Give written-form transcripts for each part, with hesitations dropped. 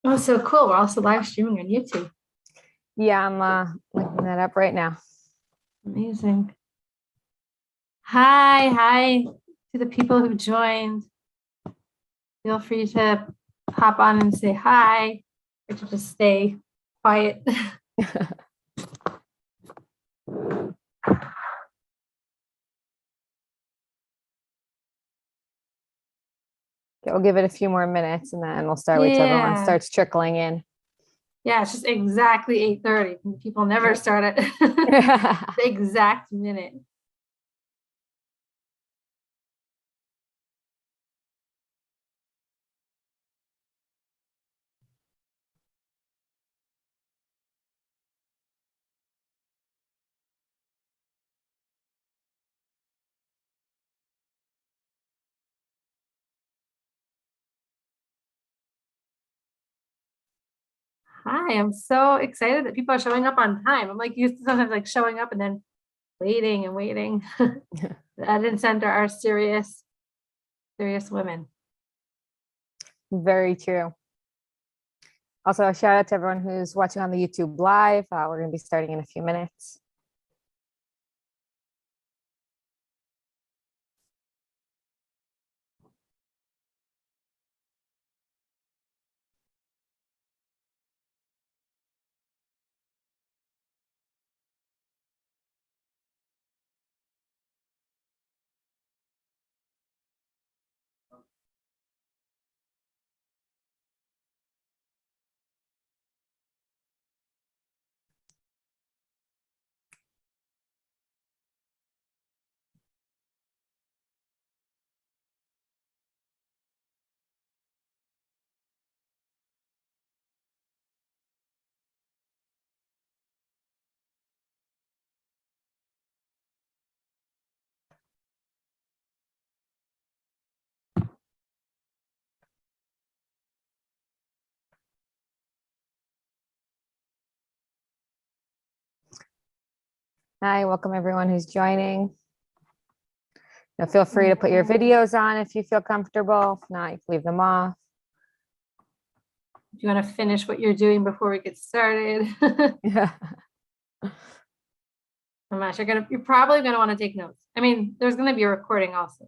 Oh, so cool. We're also live streaming on YouTube. Yeah, I'm looking that up right now. Amazing. Hi to the people who joined. Feel free to hop on and say hi or to just stay quiet. Okay, we'll give it a few more minutes and then we'll start with everyone starts trickling in. Yeah, it's just exactly 8:30. People never start at the exact minute. Hi, I'm so excited that people are showing up on time. I'm like used to sometimes like showing up and then waiting and waiting. That Ed Center are serious women. Very true. Also, a shout out to everyone who's watching on the YouTube live. We're going to be starting in a few minutes. Hi, welcome everyone who's joining. Now feel free to put your videos on if you feel comfortable. If not, you can leave them off. Do you want to finish what you're doing before we get started? Yeah. I'm not sure. You're probably going to want to take notes. I mean, there's going to be a recording also.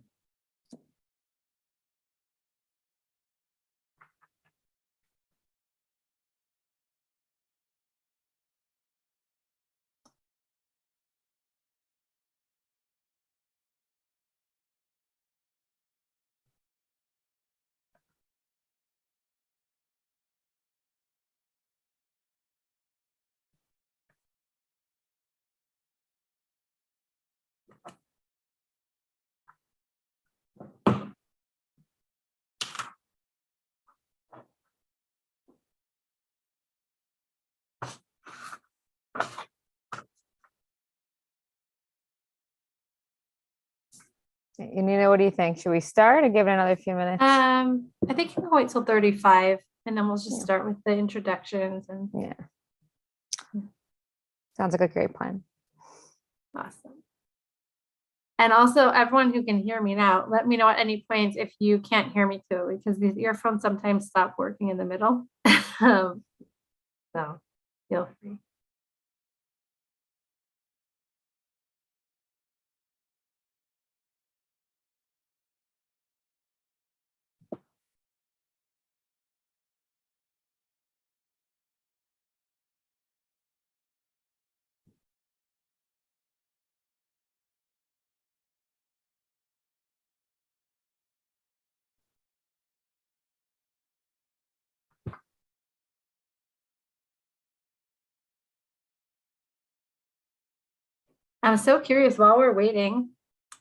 Yonina, what do you think? Should we start or give it another few minutes? I think you can wait till 35 and then we'll just start with the introductions and Sounds like a great plan. Awesome. And also everyone who can hear me now, let me know at any point if you can't hear me too, because these earphones sometimes stop working in the middle. So feel free. I'm so curious while we're waiting,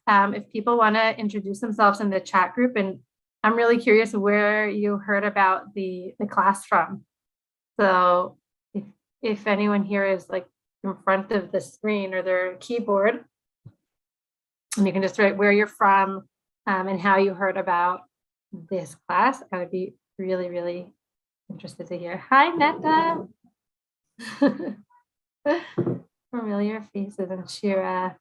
if people want to introduce themselves in the chat group, and I'm really curious where you heard about the class from. So if anyone here is like in front of the screen or their keyboard, and you can just write where you're from and how you heard about this class, I would be really, really interested to hear. Hi, Netta. Familiar faces and Shira.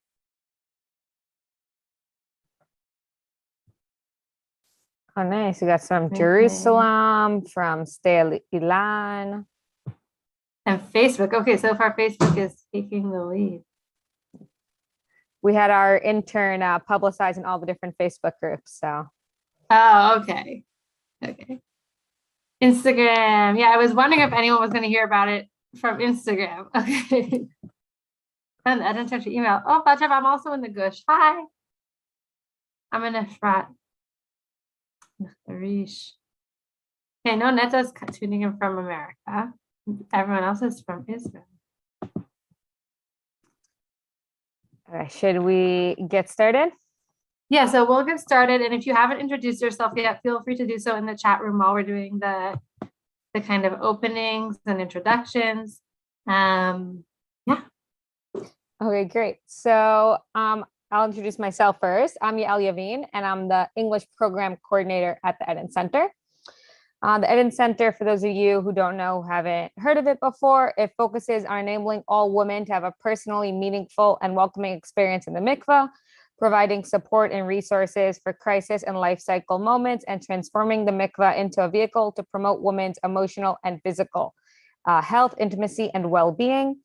Oh, nice. We got some Okay. Jerusalem, from Stay Ilan. And Facebook. Okay, so far Facebook is taking the lead. We had our intern publicize in all the different Facebook groups. So, Oh, okay. Okay. Instagram. Yeah, I was wondering if anyone was going to hear about it from Instagram. Okay. And I didn't touch your email. Oh, Bajav, I'm also in the Gush. Hi. I'm in Efrat. Rish. Okay, no, Neta's tuning in from America. Everyone else is from Israel. okay, should we get started? Yeah, so we'll get started. And if you haven't introduced yourself yet, feel free to do so in the chat room while we're doing the kind of openings and introductions. Yeah. Okay, great. So I'll introduce myself first. I'm Yael Yavin, and I'm the English Program Coordinator at the Eden Center. The Eden Center, for those of you who don't know, haven't heard of it before, it focuses on enabling all women to have a personally meaningful and welcoming experience in the mikvah, providing support and resources for crisis and life cycle moments, and transforming the mikvah into a vehicle to promote women's emotional and physical health, intimacy, and well-being.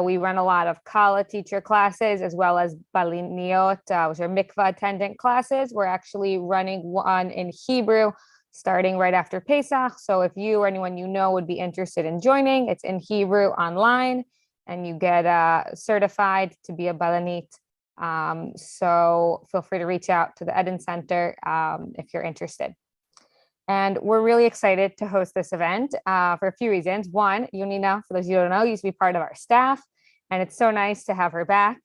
We run a lot of kala teacher classes, as well as baliniot, which are mikvah attendant classes. We're actually running one in Hebrew starting right after Pesach. So if you or anyone you know would be interested in joining, it's in Hebrew online, and you get certified to be a balanit. So feel free to reach out to the Eden Center if you're interested. And we're really excited to host this event for a few reasons. One, Yonina, for those of you who don't know, used to be part of our staff, and it's so nice to have her back.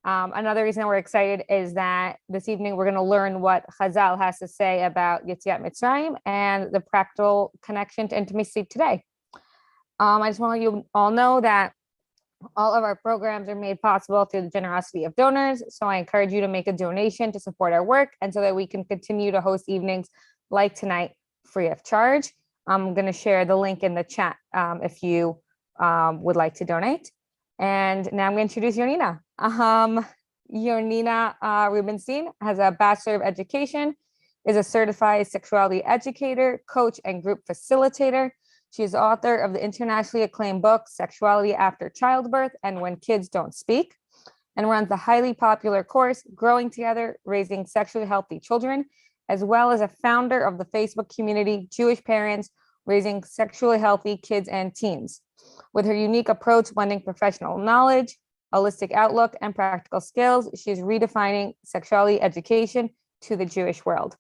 Another reason we're excited is that this evening we're going to learn what Chazal has to say about Yetziat Mitzrayim and the practical connection to intimacy today. I just want to let you all know that all of our programs are made possible through the generosity of donors. So I encourage you to make a donation to support our work, and so that we can continue to host evenings like tonight free of charge. I'm going to share the link in the chat if you would like to donate. And now I'm going to introduce Yonina. Yonina Rubinstein has a Bachelor of Education, is a certified sexuality educator, coach, and group facilitator. She is author of the internationally acclaimed book, Sexuality After Childbirth and When Kids Don't Speak, and runs the highly popular course, Growing Together, Raising Sexually Healthy Children, as well as a founder of the Facebook community, Jewish Parents Raising Sexually Healthy Kids and Teens. With her unique approach, blending professional knowledge, holistic outlook, and practical skills, she is redefining sexuality education to the Jewish world.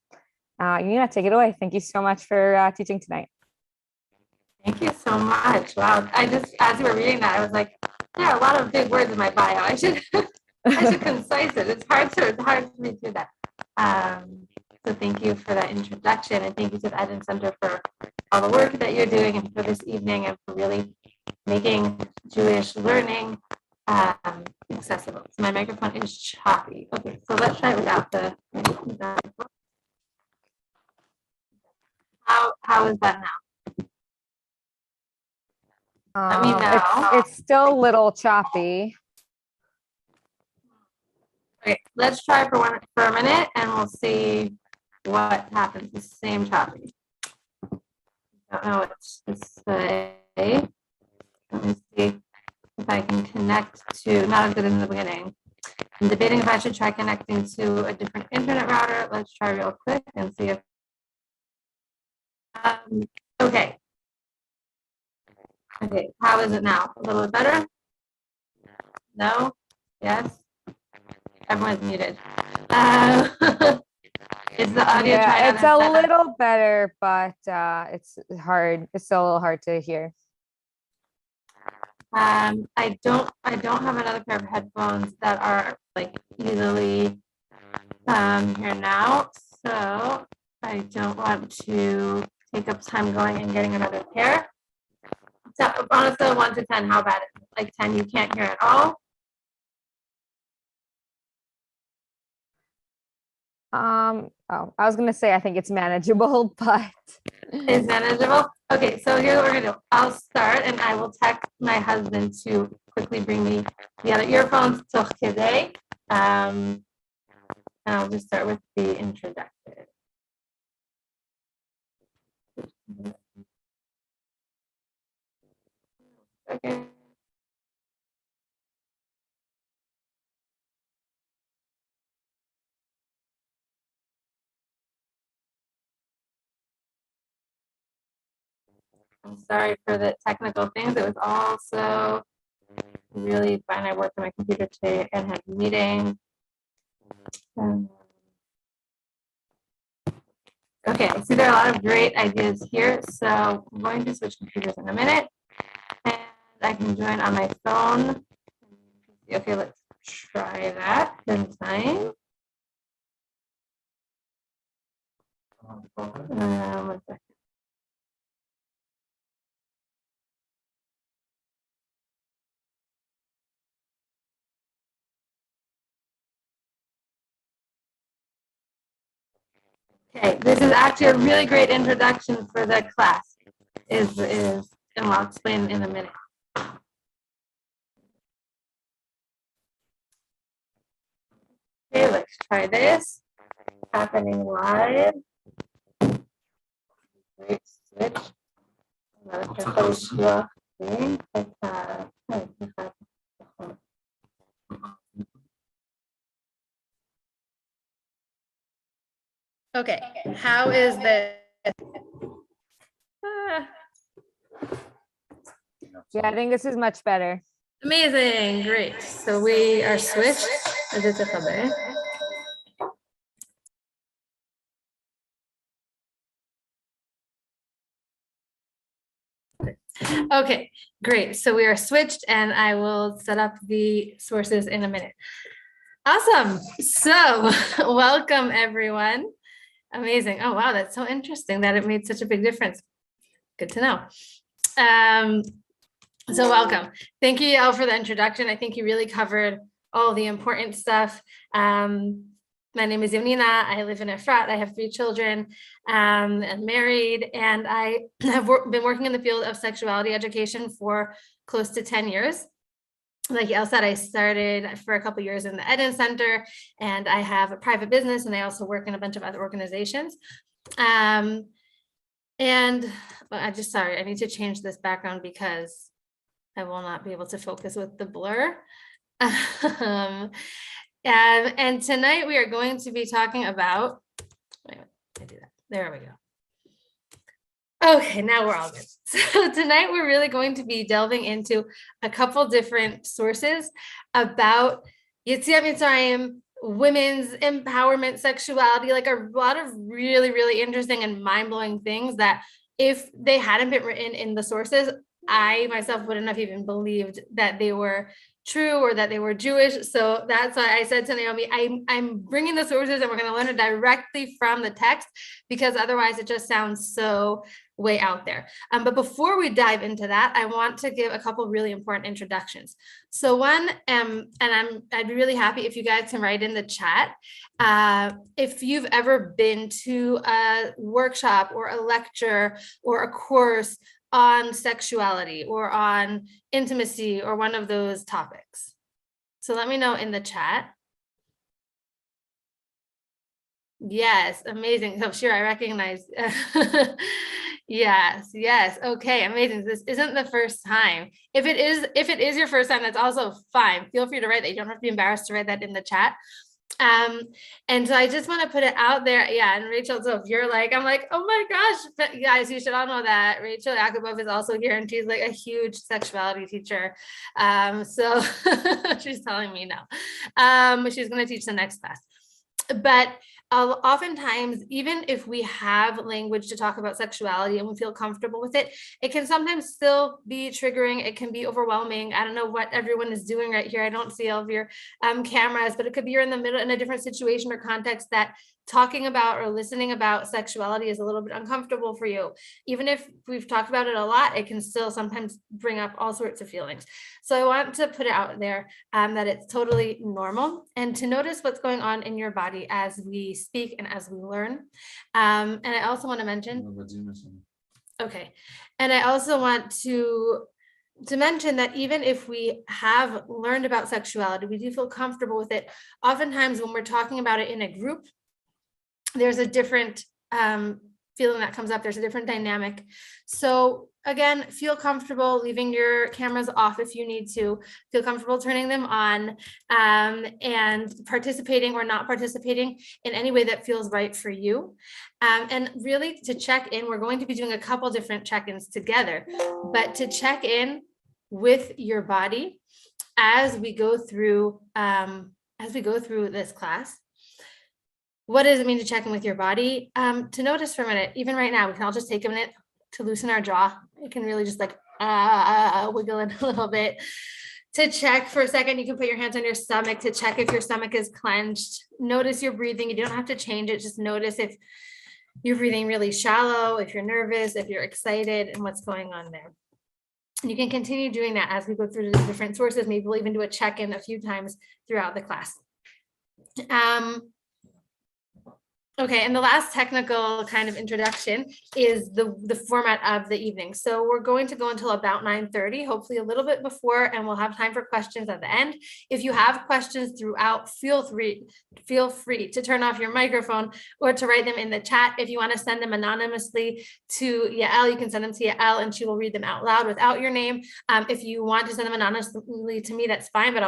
Yonina, take it away. Thank you so much for teaching tonight. Thank you so much. Wow. As you were reading that, I was like, there are a lot of big words in my bio. I should concise it. It's hard to read through that. So thank you for that introduction, and thank you to the Eden Center for all the work that you're doing, and for this evening, and for really making Jewish learning accessible. So my microphone is choppy. Okay, so let's try it without the. How is that now? Let me know. It's still a little choppy. Okay, let's try for a minute, and we'll see what happens. The same choppy. Don't know what to say. Let me see if I can connect to, not as good in the beginning. I'm debating if I should try connecting to a different internet router. Let's try real quick and see if, okay. Okay, how is it now? A little bit better? No? Yes? Everyone's muted. Is the audio Yeah, it's a little better, but it's hard. It's still a little hard to hear. I don't have another pair of headphones that are like easily here now, so I don't want to take up time going and getting another pair. So on a scale of 1 to 10, how bad is it? Like 10, you can't hear at all? Oh, I was gonna say I think it's manageable, but It's manageable. Okay, so here's what we're gonna do. I'll start, and I will text my husband to quickly bring me the other earphones toch kedei. And I'll just start with the introduction. Okay. I'm sorry for the technical things. It was also really fun. I worked on my computer today and had meetings. Okay, I see there are a lot of great ideas here. So I'm going to switch computers in a minute. And I can join on my phone. Okay, let's try that this time. One second. Okay, this is actually a really great introduction for the class. And I'll explain in a minute. Okay, let's try this. Happening live. Great switch. Okay, how is this? Yeah, I think this is much better. Amazing, great. So we are switched. Okay, great. So we are switched and I will set up the sources in a minute. Awesome. So welcome everyone. Amazing. Oh, wow. That's so interesting that it made such a big difference. Good to know. So welcome. Thank you, Yael, for the introduction. I think you really covered all the important stuff. My name is Yonina. I live in Efrat. I have 3 children. I'm married, and I have been working in the field of sexuality education for close to 10 years. Like Yael said, I started for a couple of years in the Eden Center, and I have a private business, and I also work in a bunch of other organizations. And I need to change this background because I will not be able to focus with the blur. And tonight we are going to be talking about, there we go. Okay, now we're all good. So tonight we're really going to be delving into a couple different sources about Yetziat Mitzrayim, women's empowerment, sexuality, like a lot of really, really interesting and mind-blowing things that if they hadn't been written in the sources, I myself wouldn't have even believed that they were true or that they were Jewish. So that's why I said to Naomi, I'm bringing the sources and we're going to learn it directly from the text, because otherwise it just sounds so way out there. But before we dive into that, I want to give a couple really important introductions. So one, and I'd be really happy if you guys can write in the chat, if you've ever been to a workshop or a lecture or a course on sexuality or on intimacy or one of those topics. So let me know in the chat. Yes, amazing. So sure, I recognize. Yes. Okay, amazing. This isn't the first time. If it is your first time, that's also fine. Feel free to write that. You don't have to be embarrassed to write that in the chat. And so I just want to put it out there. Yeah. And Rachel, so if you're like, I'm like, oh my gosh, but guys, you should all know that Rachel Yakubov is also here and she's like a huge sexuality teacher. So she's telling me no. She's going to teach the next class. But oftentimes, even if we have language to talk about sexuality and we feel comfortable with it, it can sometimes still be triggering. It can be overwhelming. I don't know what everyone is doing right here. I don't see all of your cameras, but it could be you're in the middle in a different situation or context that talking about or listening about sexuality is a little bit uncomfortable for you. Even if we've talked about it a lot, it can still sometimes bring up all sorts of feelings. So I want to put it out there that it's totally normal, and to notice what's going on in your body as we speak and as we learn. And I also want to mention, okay, and I also want to mention that even if we have learned about sexuality, we do feel comfortable with it. Oftentimes when we're talking about it in a group, there's a different feeling that comes up. There's a different dynamic. So again, feel comfortable leaving your cameras off if you need to. Feel comfortable turning them on, and participating or not participating in any way that feels right for you. And really to check in, we're going to be doing a couple different check-ins together, but to check in with your body as we go through this class. What does it mean to check in with your body? To notice for a minute, even right now, we can all just take a minute to loosen our jaw. It can really just like wiggle it a little bit. To check for a second, you can put your hands on your stomach to check if your stomach is clenched. Notice your breathing. You don't have to change it. Just notice if you're breathing really shallow, if you're nervous, if you're excited, and what's going on there. And you can continue doing that as we go through the different sources. Maybe we'll even do a check-in a few times throughout the class. Okay, and the last technical kind of introduction is the format of the evening. So we're going to go until about 9:30, hopefully a little bit before, and we'll have time for questions at the end. If you have questions throughout, feel free to turn off your microphone or to write them in the chat. If you want to send them anonymously to Yael, you can send them to Yael and she will read them out loud without your name. If you want to send them anonymously to me, that's fine, but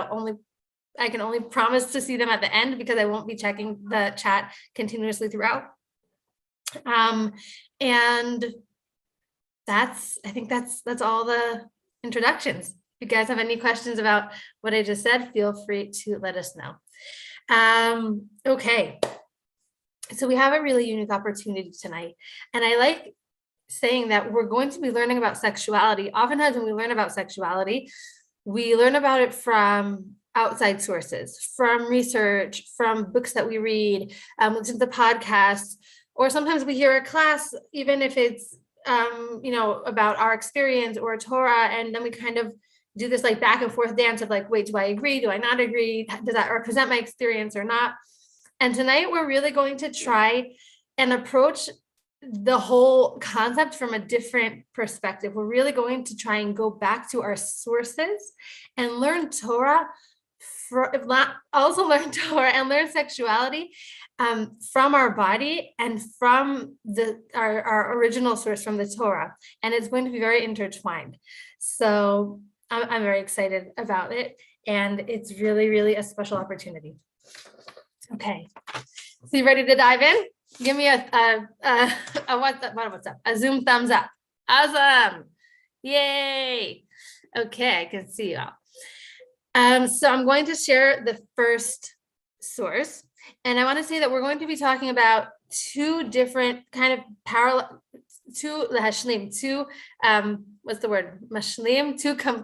I can only promise to see them at the end because I won't be checking the chat continuously throughout. And I think that's all the introductions. If you guys have any questions about what I just said, feel free to let us know. Okay, so we have a really unique opportunity tonight. And I like saying that we're going to be learning about sexuality. Oftentimes when we learn about sexuality, we learn about it from outside sources, from research, from books that we read, listen to podcasts, or sometimes we hear a class, even if it's, about our experience or Torah, and then we kind of do this like back and forth dance of like, wait, do I agree? Do I not agree? Does that represent my experience or not? And tonight we're really going to try and approach the whole concept from a different perspective. We're really going to try and go back to our sources and learn Torah, learn Torah and learn sexuality from our body and from our original source, from the Torah. And it's going to be very intertwined. So I'm very excited about it. And it's really, really a special opportunity. Okay, so you ready to dive in? Give me a what's up? A Zoom thumbs up. Awesome. Yay. Okay, I can see you all. So I'm going to share the first source. And I want to say that we're going to be talking about two different kind of parallel, what's the word? Mashlim,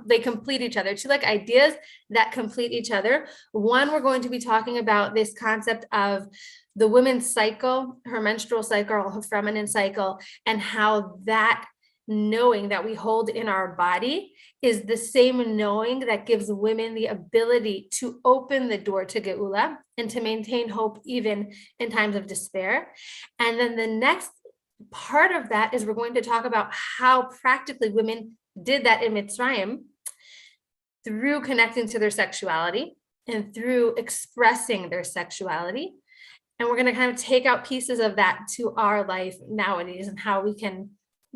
they complete each other, two like ideas that complete each other. One, we're going to be talking about this concept of the women's cycle, her menstrual cycle, her feminine cycle, and how that knowing that we hold in our body is the same knowing that gives women the ability to open the door to Geula and to maintain hope even in times of despair. And then the next part of that is we're going to talk about how practically women did that in Mitzrayim through connecting to their sexuality and through expressing their sexuality. And we're going to kind of take out pieces of that to our life nowadays and how we can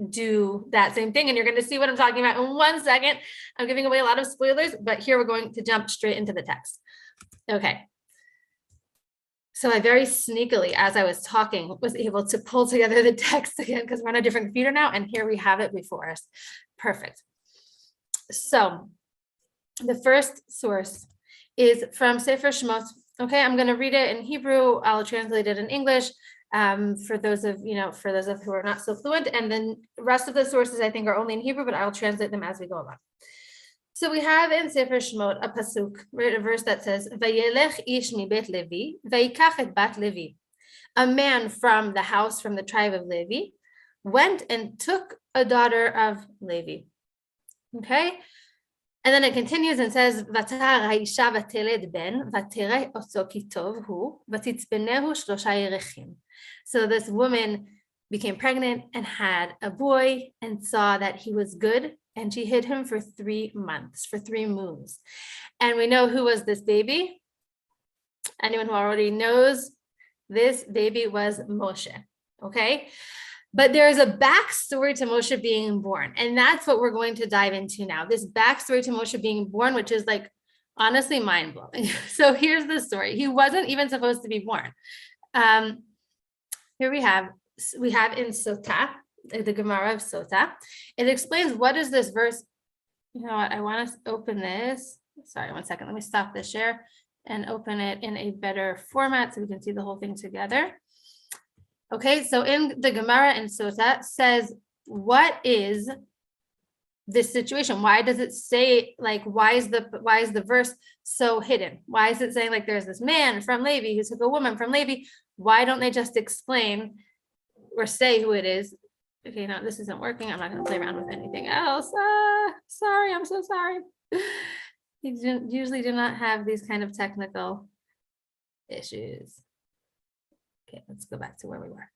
do that same thing. And you're going to see what I'm talking about in 1 second. I'm giving away a lot of spoilers, but here we're going to jump straight into the text. Okay. So I very sneakily, as I was talking, was able to pull together the text again because we're on a different computer now. And here we have it before us. Perfect. So the first source is from Sefer Shemot. Okay, I'm going to read it in Hebrew. I'll translate it in English. For those of who are not so fluent, and then the rest of the sources I think are only in Hebrew, but I'll translate them as we go along. So we have in Sefer Shemot a pasuk, right, a verse that says, "Vayelech ish mi bet Levi, vayikach et bat Levi." A man from the house, from the tribe of Levi, went and took a daughter of Levi. Okay. And then it continues and says, "Vatahar ha'isha vateled ben, vatereh oto ki tov hu, vatitzbenehu shlosha yerechim." So this woman became pregnant and had a boy and saw that he was good, and she hid him for 3 months, for 3 moons. And we know who was this baby. Anyone who already knows, this baby was Moshe. Okay. But there's a backstory to Moshe being born. And that's what we're going to dive into now. This backstory to Moshe being born, which is like honestly mind-blowing. So here's the story. He wasn't even supposed to be born. Here we have in Sotah, the Gemara of Sotah. It explains what is this verse. You know what? I want to open this. Sorry, one second. Let me stop the share and open it in a better format so we can see the whole thing together. Okay, so in the Gemara in Sotah says, what is this situation? Why does it say, like, why is the verse so hidden? Why is it saying like there's this man from Levi who took a woman from Levi? Why don't they just explain or say who it is? Okay, no, this isn't working. I'm not going to play around with anything else. Sorry, I'm so sorry. You usually do not have these kind of technical issues. Okay, let's go back to where we were.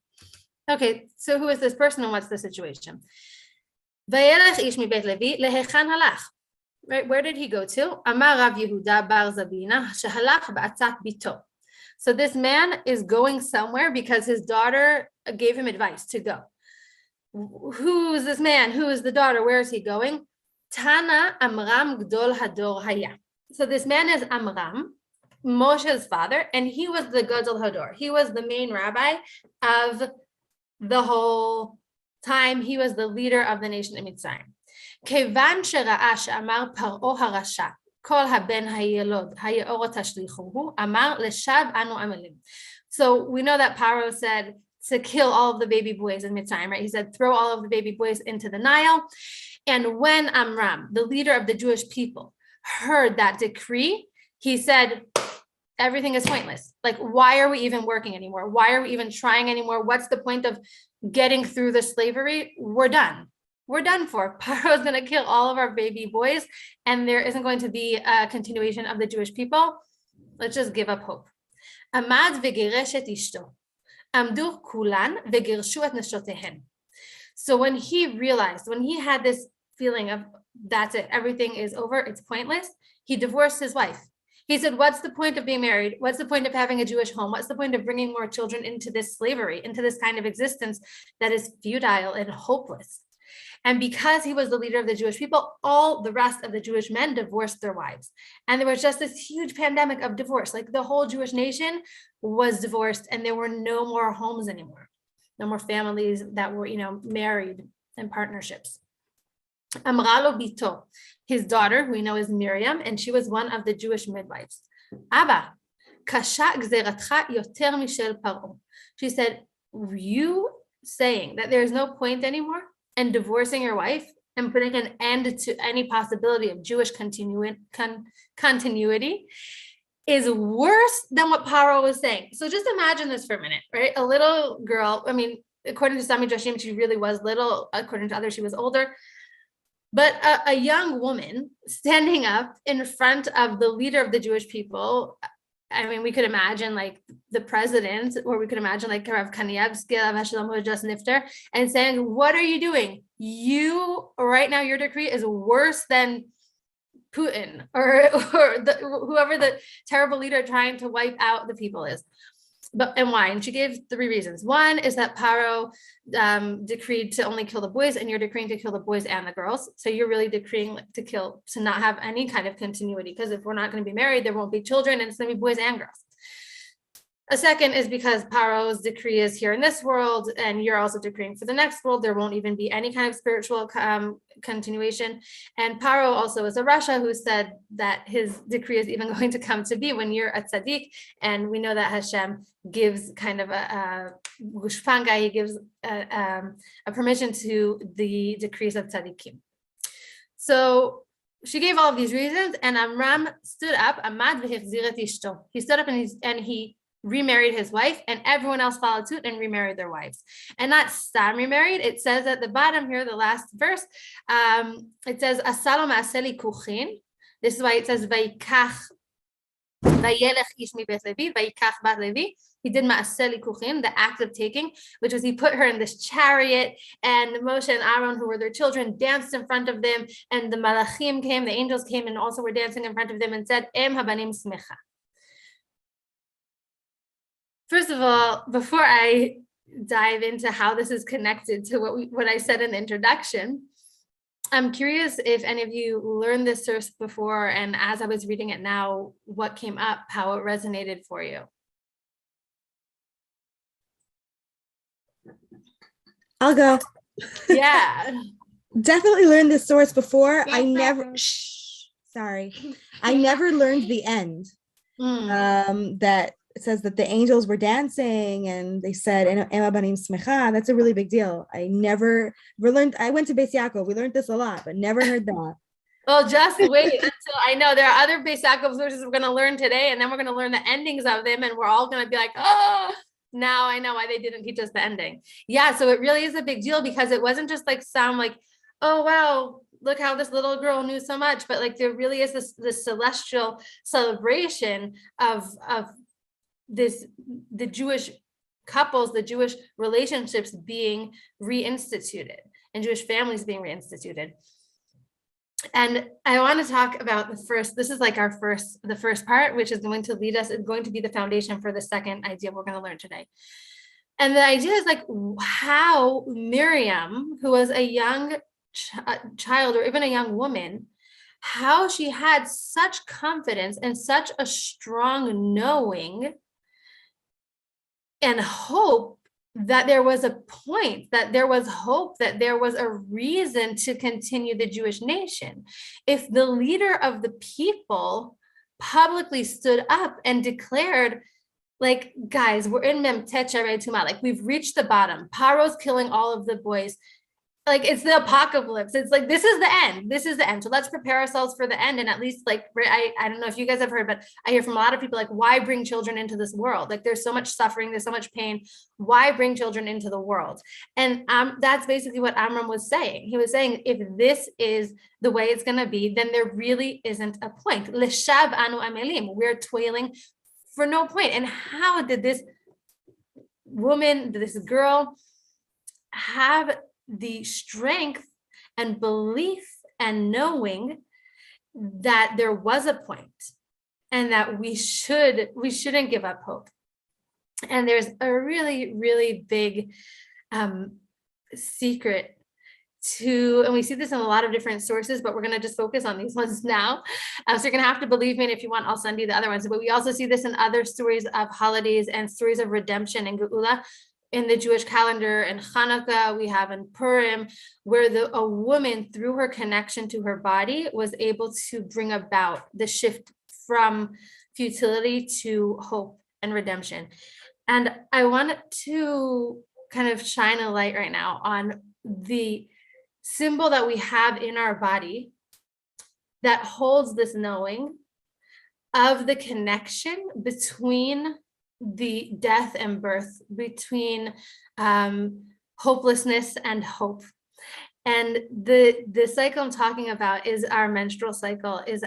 Okay, so who is this person and what's the situation? Right, where did he go to? Amar Rav Yehuda bar Zabina shehalach ba'atzat bito. So this man is going somewhere because his daughter gave him advice to go. Who is this man? Who is the daughter? Where is he going? Tana Amram Gdol Hador Haya. So this man is Amram, Moshe's father, and he was the Gadol Hador. He was the main rabbi of the whole time. He was the leader of the nation of Mitzrayim. Kevan shera'a she'amar Paro harasha kol haben hayelod hayeorot tashlichuhu amar leshav anu amelim. So we know that Paro said to kill all of the baby boys in Mitzrayim, right? He said, throw all of the baby boys into the Nile. And when Amram, the leader of the Jewish people, heard that decree, he said, everything is pointless. Like, why are we even working anymore? Why are we even trying anymore? What's the point of getting through the slavery? We're done. We're done for. Paro is going to kill all of our baby boys, and there isn't going to be a continuation of the Jewish people. Let's just give up hope. Amad v'gereshet ishto. Amdu kulan v'girshu et neshotehen. So when he realized, when he had this feeling of that's it, everything is over, it's pointless, he divorced his wife. He said, what's the point of being married? What's the point of having a Jewish home? What's the point of bringing more children into this slavery, into this kind of existence that is futile and hopeless? And because he was the leader of the Jewish people, all the rest of the Jewish men divorced their wives. And there was just this huge pandemic of divorce. Like the whole Jewish nation was divorced and there were no more homes anymore. No more families that were, married in partnerships. Amralo Bito, his daughter, who we know is Miriam, and she was one of the Jewish midwives. Abba, kasha gzeratcha yoter mishel paro. She said, you saying that there's no point anymore and divorcing your wife and putting an end to any possibility of Jewish continuity is worse than what Paro was saying. So just imagine this for a minute, right? A little girl, according to some Midrashim, she really was little. According to others, she was older. But a young woman standing up in front of the leader of the Jewish people, we could imagine like the president, or we could imagine like Rav Kanievsky, who just nifter, and saying, what are you doing? You, right now, your decree is worse than Putin or whoever the terrible leader trying to wipe out the people is. And why? And she gave 3 reasons. One is that Paro decreed to only kill the boys, and you're decreeing to kill the boys and the girls. So you're really decreeing to not have any kind of continuity, because if we're not going to be married, there won't be children, and it's going to be boys and girls. A second is because Paro's decree is here in this world, and you're also decreeing for the next world. There won't even be any kind of spiritual continuation. And Paro also is a Rasha who said that his decree is even going to come to be when you're a tzaddik. And we know that Hashem gives kind of a gushpanga, he gives a permission to the decrees of tzaddikim. So she gave all of these reasons, and Amram stood up. Amad v'hechziret ishto. He stood up and he remarried his wife, and everyone else followed suit and remarried their wives. And not stam remarried. It says at the bottom here, the last verse, it says asalom aseli kuchin. This is why it says vayikach vayelech ish mibet Levi vayikach bat Levi. He did ma'aseli kuchin, the act of taking, which was he put her in this chariot, and Moshe and Aaron, who were their children, danced in front of them, and the malachim came, the angels came and also were dancing in front of them and said, Em habanim smecha. First of all, before I dive into how this is connected to what I said in the introduction. I'm curious if any of you learned this source before, and as I was reading it now, what came up, how it resonated for you. I'll go. Yeah. Definitely learned this source before. I Yeah. never, sorry. I never learned the end. That it says that the angels were dancing and they said, Ema banim smecha. That's a really big deal. I never learned, I went to Beis Yaakov. We learned this a lot, but never heard that. Well, just wait until I know there are other Beis Yaakov sources we're going to learn today, and then we're going to learn the endings of them, and we're all going to be like, oh, now I know why they didn't teach us the ending. Yeah, so it really is a big deal because it wasn't just like some like, oh, wow, look how this little girl knew so much, but like there really is this celestial celebration of the Jewish couples, the Jewish relationships being reinstituted and Jewish families being reinstituted. And I want to talk about this is like the first part, which is going to lead us, is going to be the foundation for the second idea we're going to learn today. And the idea is like how Miriam, who was a young child or even a young woman, how she had such confidence and such a strong knowing and hope that there was a point, that there was hope, that there was a reason to continue the Jewish nation. If the leader of the people publicly stood up and declared, like, guys, we're in Memtet Sharei Tumah, like we've reached the bottom. Paro's killing all of the boys. Like it's the apocalypse. It's like, this is the end. This is the end. So let's prepare ourselves for the end. And at least like, I don't know if you guys have heard, but I hear from a lot of people like, why bring children into this world? Like there's so much suffering, there's so much pain. Why bring children into the world? And that's basically what Amram was saying. He was saying, if this is the way it's going to be, then there really isn't a point. Leshav anu amelim. We're toiling for no point. And how did this woman, this girl have the strength and belief and knowing that there was a point and that we shouldn't give up hope? And there's a really, really big secret to, and we see this in a lot of different sources, but we're going to just focus on these ones now. So you're going to have to believe me, and if you want, I'll send you the other ones. But we also see this in other stories of holidays and stories of redemption and Geula. In the Jewish calendar, in Hanukkah, we have in Purim, where a woman, through her connection to her body, was able to bring about the shift from futility to hope and redemption. And I want to kind of shine a light right now on the symbol that we have in our body that holds this knowing of the connection between the death and birth, between hopelessness and hope. And the cycle I'm talking about is our menstrual cycle, is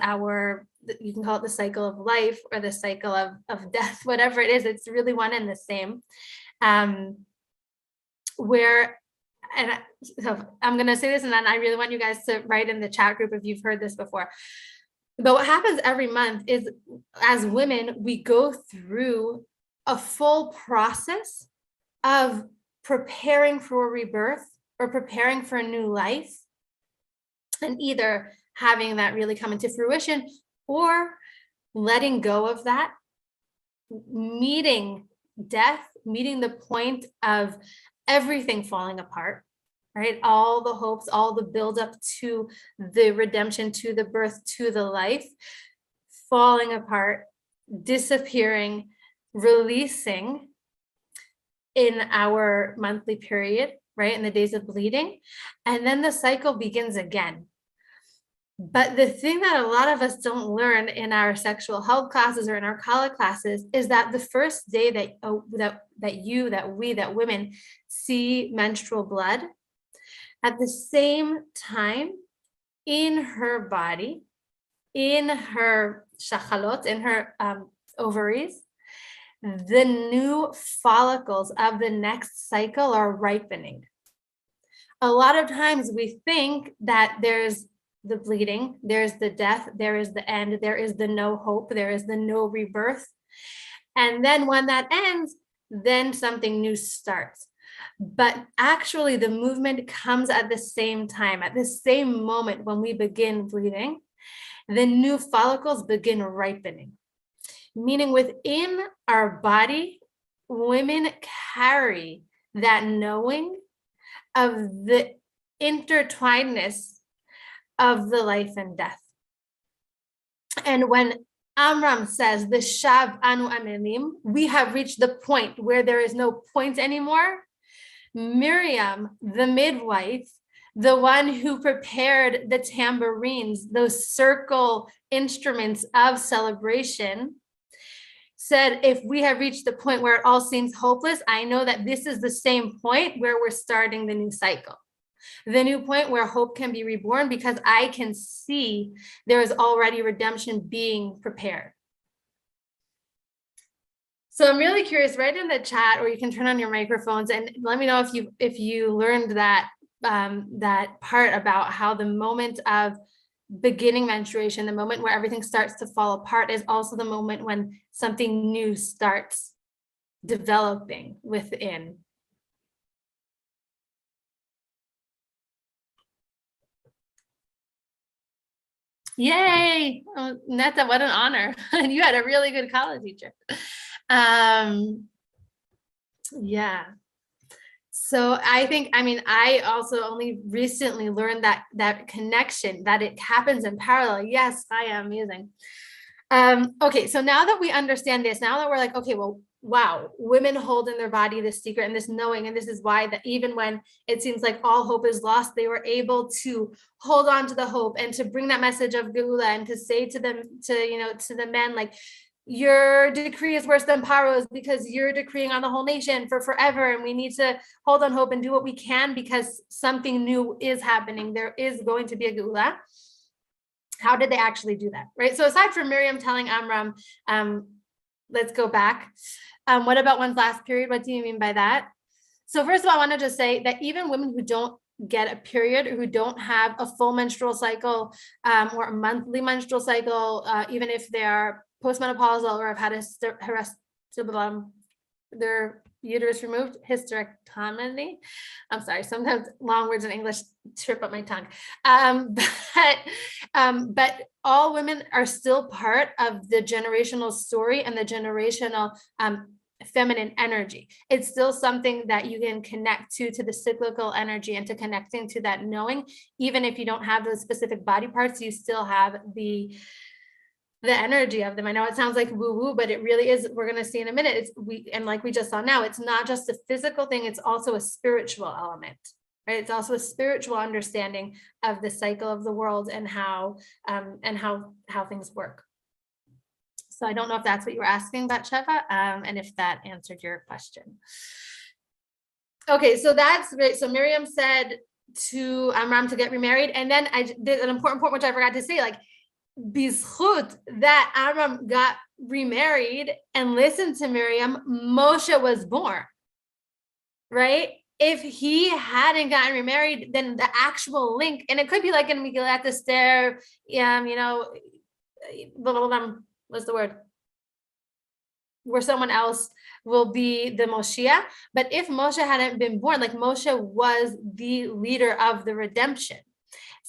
you can call it the cycle of life or the cycle of death, whatever it is. It's really one and the same. So I'm going to say this, and then I really want you guys to write in the chat group if you've heard this before. But what happens every month is, as women, we go through a full process of preparing for rebirth or preparing for a new life, and either having that really come into fruition or letting go of that, meeting death, meeting the point of everything falling apart, right? All the hopes, all the buildup to the redemption, to the birth, to the life, falling apart, disappearing, releasing in our monthly period, right? In the days of bleeding. And then the cycle begins again. But the thing that a lot of us don't learn in our sexual health classes or in our Kala classes is that the first day that women see menstrual blood, at the same time, in her body, in her shachalot, in her ovaries, the new follicles of the next cycle are ripening. A lot of times we think that there's the bleeding, there's the death, there is the end, there is the no hope, there is the no rebirth. And then when that ends, then something new starts. but actually the movement comes at the same time, at the same moment when we begin bleeding, the new follicles begin ripening. Meaning within our body, women carry that knowing of the intertwinedness of the life and death. And when Amram says, the Shav Anu Amelim, we have reached the point where there is no point anymore. Miriam, the midwife, the one who prepared the tambourines, those circle instruments of celebration, said, if we have reached the point where it all seems hopeless, I know that this is the same point where we're starting the new cycle. The new point where hope can be reborn, because I can see there is already redemption being prepared. So I'm really curious, write in the chat, or you can turn on your microphones and let me know if you learned that that part about how the moment of beginning menstruation, the moment where everything starts to fall apart, is also the moment when something new starts developing within. Yay! Oh, Netta, what an honor. You had a really good college teacher. Yeah. So I also only recently learned that connection, that it happens in parallel. Yes, I am amazing. Okay, so now that we understand this, now that we're like, okay, well, wow, women hold in their body this secret and this knowing, and this is why that even when it seems like all hope is lost, they were able to hold on to the hope and to bring that message of Geula and to say to them, to the men, like, your decree is worse than Paro's because you're decreeing on the whole nation for forever, and we need to hold on hope and do what we can because something new is happening. There is going to be a Geula. How did they actually do that, right? So aside from Miriam telling Amram, let's go back. What about one's last period? What do you mean by that? So first of all, I want to just say that even women who don't get a period, or who don't have a full menstrual cycle or a monthly menstrual cycle, even if they are postmenopausal or have had their uterus removed, hysterectomy. I'm sorry, sometimes long words in English trip up my tongue. But all women are still part of the generational story and the generational feminine energy. It's still something that you can connect to the cyclical energy and to connecting to that knowing. Even if you don't have those specific body parts, you still have the energy of them. I know it sounds like woo-woo, but it really is. We're going to see in a minute. And like we just saw now, it's not just a physical thing, it's also a spiritual element, right? It's also a spiritual understanding of the cycle of the world and how things work. So I don't know if that's what you were asking, Batsheva, and if that answered your question. Okay, so that's great. So Miriam said to Amram to get remarried, and then I did an important point, which I forgot to say, like, bizchut that Amram got remarried and listened to Miriam, Moshe was born, right? If he hadn't gotten remarried, then the actual link, and it could be like in Megillat Esther, what's the word? Where someone else will be the Moshiach. But if Moshe hadn't been born, like, Moshe was the leader of the redemption.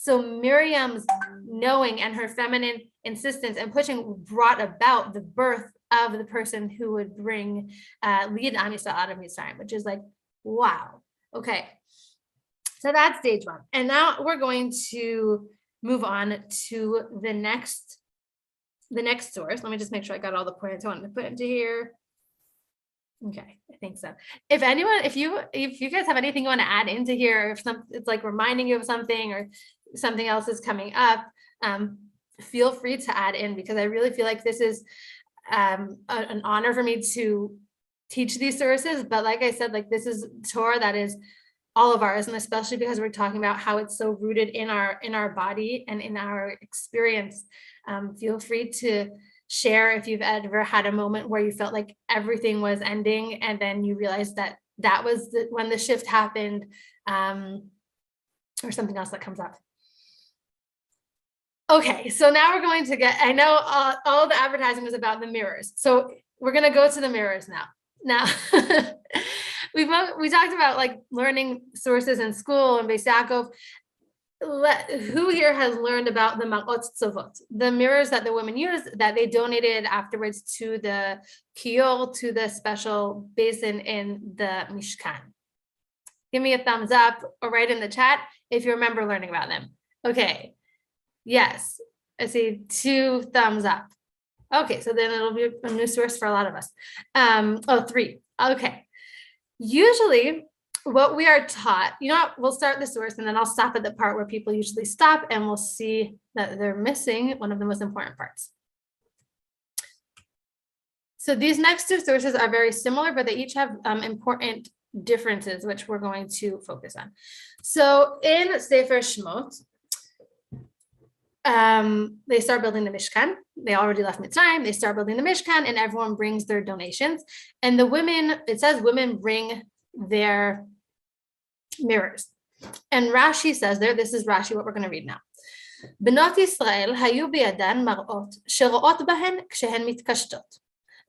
So Miriam's knowing and her feminine insistence and pushing brought about the birth of the person who would bring lead Am Yisrael out of Mitzrayim, which is like, wow. Okay, so that's stage one. And now we're going to move on to the next source. Let me just make sure I got all the points I wanted to put into here. Okay, I think so. If you guys have anything you want to add into here, if it's like reminding you of something or something else is coming up, feel free to add in, because I really feel like this is an honor for me to teach these sources. But like I said, like, this is Torah that is all of ours, and especially because we're talking about how it's so rooted in our body and in our experience. Feel free to share if you've ever had a moment where you felt like everything was ending, and then you realized that was when the shift happened, or something else that comes up. Okay, so now we're going to I know all the advertising was about the mirrors, so we're going to go to the mirrors now. we talked about like learning sources in school and Beis Yaakov. Who here has learned about the marot tzovot, the mirrors that the women use that they donated afterwards to the kior, to the special basin in the Mishkan? Give me a thumbs up or write in the chat if you remember learning about them. Okay. Yes. I see 2 thumbs up. Okay. So then it'll be a new source for a lot of us. 3. Okay. Usually what we are taught, we'll start the source and then I'll stop at the part where people usually stop and we'll see that they're missing one of the most important parts. So these next 2 sources are very similar, but they each have important differences, which we're going to focus on. So in Sefer Shemot, they start building the Mishkan. They already left Mitzrayim. They start building the Mishkan and everyone brings their donations. And the women, it says women bring their mirrors. And Rashi says there, this is Rashi, what we're going to read now. בנות ישראל היו בידן מראות שרואות בהן כשהן מתקשטות,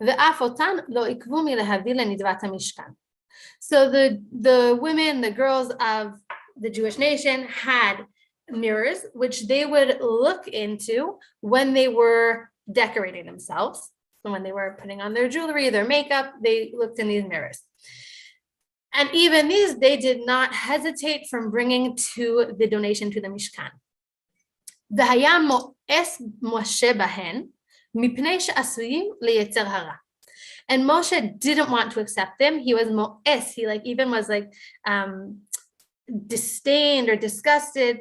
ואף אותן לא עיכבו מלהביא לנדבת המשכן. So the women, the girls of the Jewish nation had mirrors, which they would look into when they were decorating themselves. So when they were putting on their jewelry, their makeup, they looked in these mirrors. And even these, they did not hesitate from bringing to the donation to the Mishkan. והיה מואס משה בהן, מפני שעשויים ליצר הרע. And Moshe didn't want to accept them. He was mo'es. He even was disdained or disgusted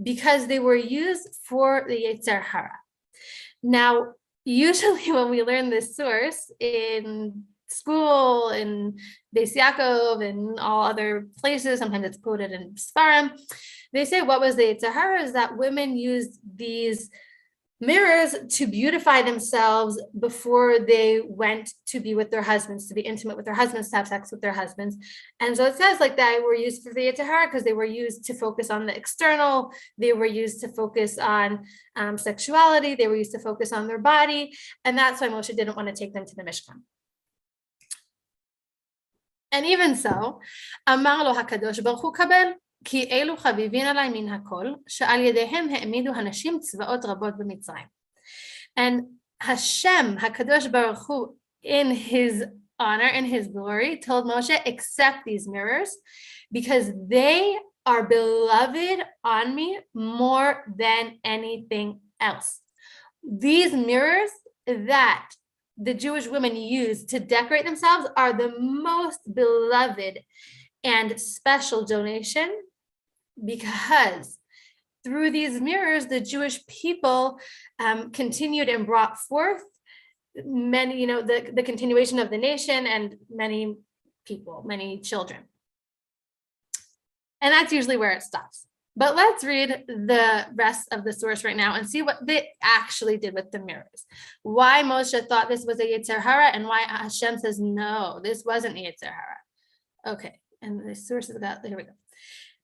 because they were used for the Yetzer Hara. Now, usually when we learn this source in school, in Beis Yaakov, and all other places, sometimes it's quoted in Sfarim, they say what was the Yetzer Hara is that women used these mirrors to beautify themselves before they went to be with their husbands, to be intimate with their husbands, to have sex with their husbands. And so it says that they were used for the Yetzer Hara because they were used to focus on the external, they were used to focus on sexuality, they were used to focus on their body, and that's why Moshe didn't want to take them to the Mishkan. And even so, אמר לו הקדוש ברוך הוא קבל, כי אלו חביבין עליי מן הכל, שעל ידיהם העמידו הנשים צבאות רבות במצרים. And Hashem, HaKadosh Baruch Hu, in his honor, in his glory, told Moshe, accept these mirrors because they are beloved on me more than anything else. These mirrors that the Jewish women use to decorate themselves are the most beloved and special donation because through these mirrors, the Jewish people continued and brought forth many, the continuation of the nation and many people, many children. And that's usually where it stops. But let's read the rest of the source right now and see what they actually did with the mirrors. Why Moshe thought this was a Yetzer Hara and why Hashem says, no, this wasn't a Yetzer Hara. Okay, and the source is about, here we go.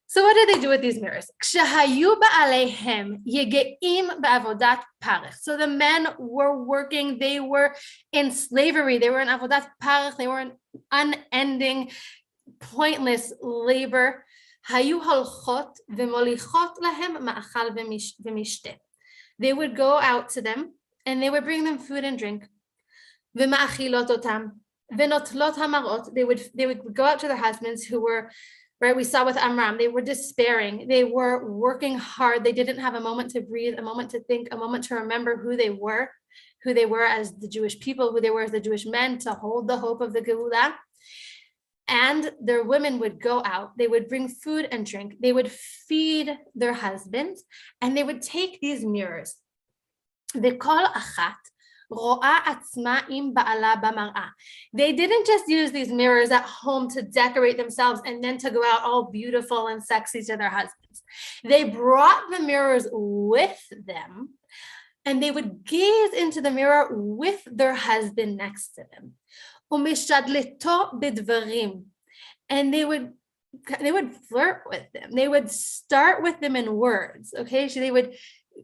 So what did they do with these mirrors? כשהיו בעליהם יגעים בעבודת פרך. So the men were working, they were in slavery, they were in avodat parech, they were in unending, pointless labor. היו הולכות ומוליכות להם מאכל ומשתה. They would go out to them and they would bring them food and drink. ומאכילות אותם ונוטלות המראות. They would go out to their husbands who were, right, we saw with Amram, they were despairing. They were working hard. They didn't have a moment to breathe, a moment to think, a moment to remember who they were as the Jewish people, who they were as the Jewish men, to hold the hope of the Geulah. And their women would go out, they would bring food and drink, they would feed their husbands, and they would take these mirrors. וכל אחת רואה עצמה עם בעלה במראה. They didn't just use these mirrors at home to decorate themselves and then to go out all beautiful and sexy to their husbands. They brought the mirrors with them and they would gaze into the mirror with their husband next to them. ומשדלתו בדברים. And they would flirt with them. They would start with them in words. Okay, so they would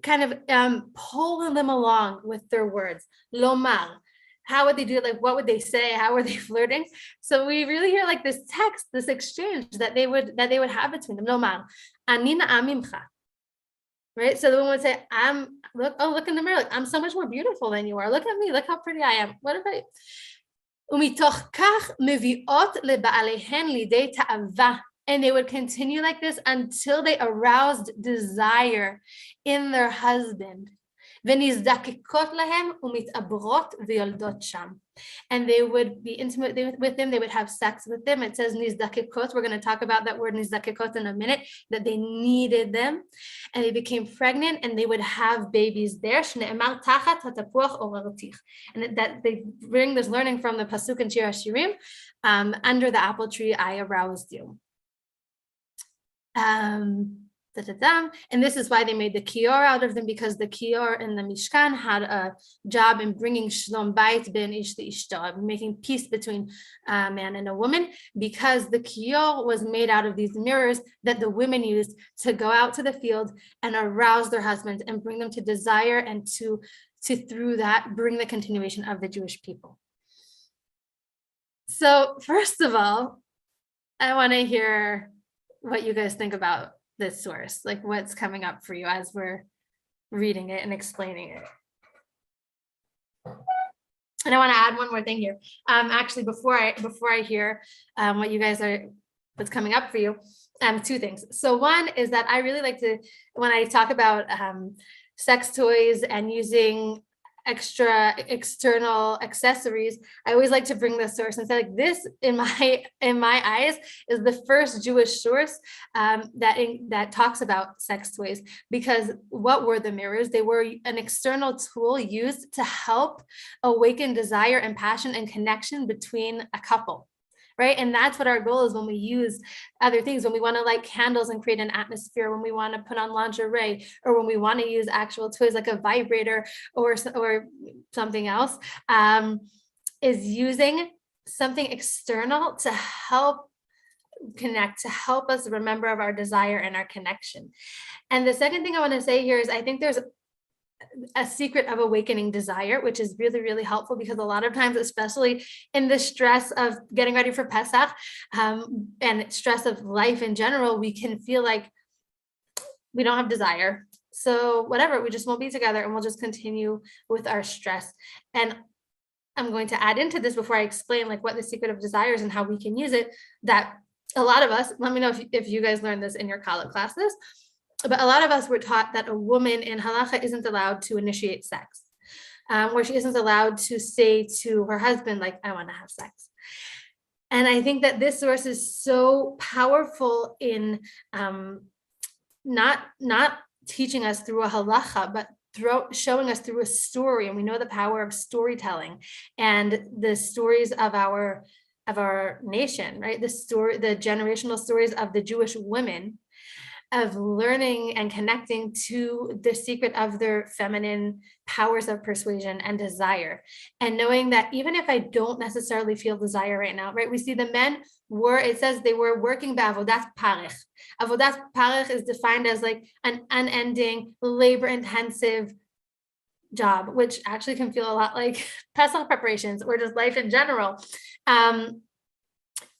kind of pull them along with their words. Lomar, how would they do it? Like, what would they say? How were they flirting? So we really hear like this text, this exchange that they would have between them. Lomar, ani na'am mimcha. Right? So the woman would say, look in the mirror, like, I'm so much more beautiful than you are. Look at me, look how pretty I am. What if I ומתוך כך מביאות לבעליהן לידי תאווה. And they would continue like this until they aroused desire in their husband. ונזדקקות להם ומתעברות ויולדות שם. And they would be intimate with them. They would have sex with them. It says nizdakekot. We're going to talk about that word nizdakekot in a minute, that they needed them. And they became pregnant and they would have babies there. And that they bring this learning from the Pasuk in Shir HaShirim, under the apple tree, I aroused you. And this is why they made the kior out of them, because the kior in the Mishkan had a job in bringing shlom bayit ben ish ishto, making peace between a man and a woman, because the kior was made out of these mirrors that the women used to go out to the field and arouse their husbands and bring them to desire, and to through that bring the continuation of the Jewish people. So first of all, I want to hear what you guys think about this source, like what's coming up for you as we're reading it and explaining it. And I want to add one more thing here. Actually, before I hear what you guys what's coming up for you, two things. So one is that I really like to, when I talk about sex toys and using extra external accessories, I always like to bring the source and say, like, this in my eyes is the first Jewish source that talks about sex toys. Because what were the mirrors? They were an external tool used to help awaken desire and passion and connection between a couple. Right. And that's what our goal is when we use other things, when we want to light candles and create an atmosphere, when we want to put on lingerie, or when we want to use actual toys like a vibrator or something else, is using something external to help connect, to help us remember of our desire and our connection. And the second thing I want to say here is, I think there's a secret of awakening desire, which is really, really helpful, because a lot of times, especially in the stress of getting ready for Pesach, and stress of life in general, we can feel like we don't have desire. So whatever, we just won't be together and we'll just continue with our stress. And I'm going to add into this, before I explain like what the secret of desire is and how we can use it, that a lot of us, let me know if you guys learned this in your college classes, but a lot of us were taught that a woman in halacha isn't allowed to initiate sex, where she isn't allowed to say to her husband, like, I want to have sex. And I think that this source is so powerful in not teaching us through a halacha, but showing us through a story. And we know the power of storytelling and the stories of our nation, right? The generational stories of the Jewish women, of learning and connecting to the secret of their feminine powers of persuasion and desire. And knowing that even if I don't necessarily feel desire right now, right? We see the men it says they were working ba'avodat parech. Avodat parech is defined as like an unending, labor-intensive job, which actually can feel a lot like Pesach preparations or just life in general.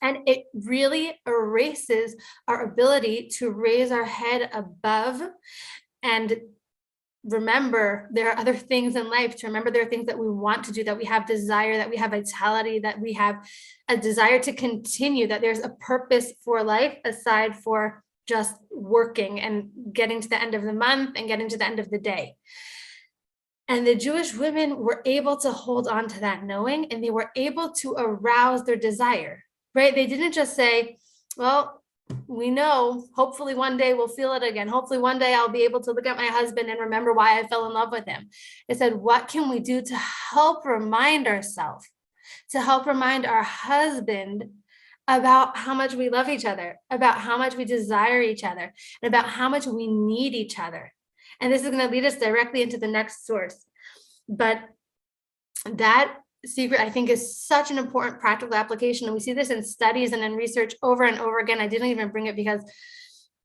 And it really erases our ability to raise our head above and remember there are other things in life, to remember there are things that we want to do, that we have desire, that we have vitality, that we have a desire to continue, that there's a purpose for life aside for just working and getting to the end of the month and getting to the end of the day. And the Jewish women were able to hold on to that knowing, and they were able to arouse their desire. Right? They didn't just say, well, we know, hopefully one day we'll feel it again. Hopefully one day I'll be able to look at my husband and remember why I fell in love with him. It said, what can we do to help remind ourselves, to help remind our husband about how much we love each other, about how much we desire each other, and about how much we need each other. And this is going to lead us directly into the next source. But that secret, I think, is such an important practical application. And we see this in studies and in research over and over again. I didn't even bring it because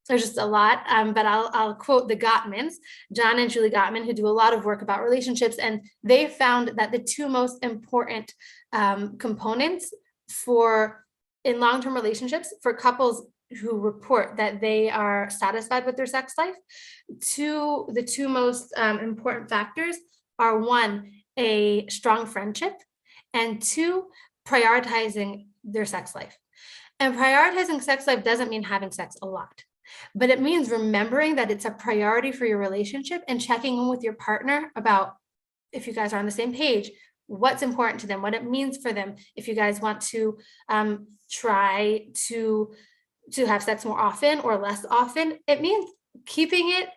there's just a lot, but I'll quote the Gottmans, John and Julie Gottman, who do a lot of work about relationships, and they found that the two most important components in long-term relationships for couples who report that they are satisfied with their sex life, the two most important factors are, one, a strong friendship, and two, prioritizing their sex life. And prioritizing sex life doesn't mean having sex a lot, but it means remembering that it's a priority for your relationship and checking in with your partner about if you guys are on the same page, what's important to them, what it means for them. If you guys want to try to have sex more often or less often, it means keeping it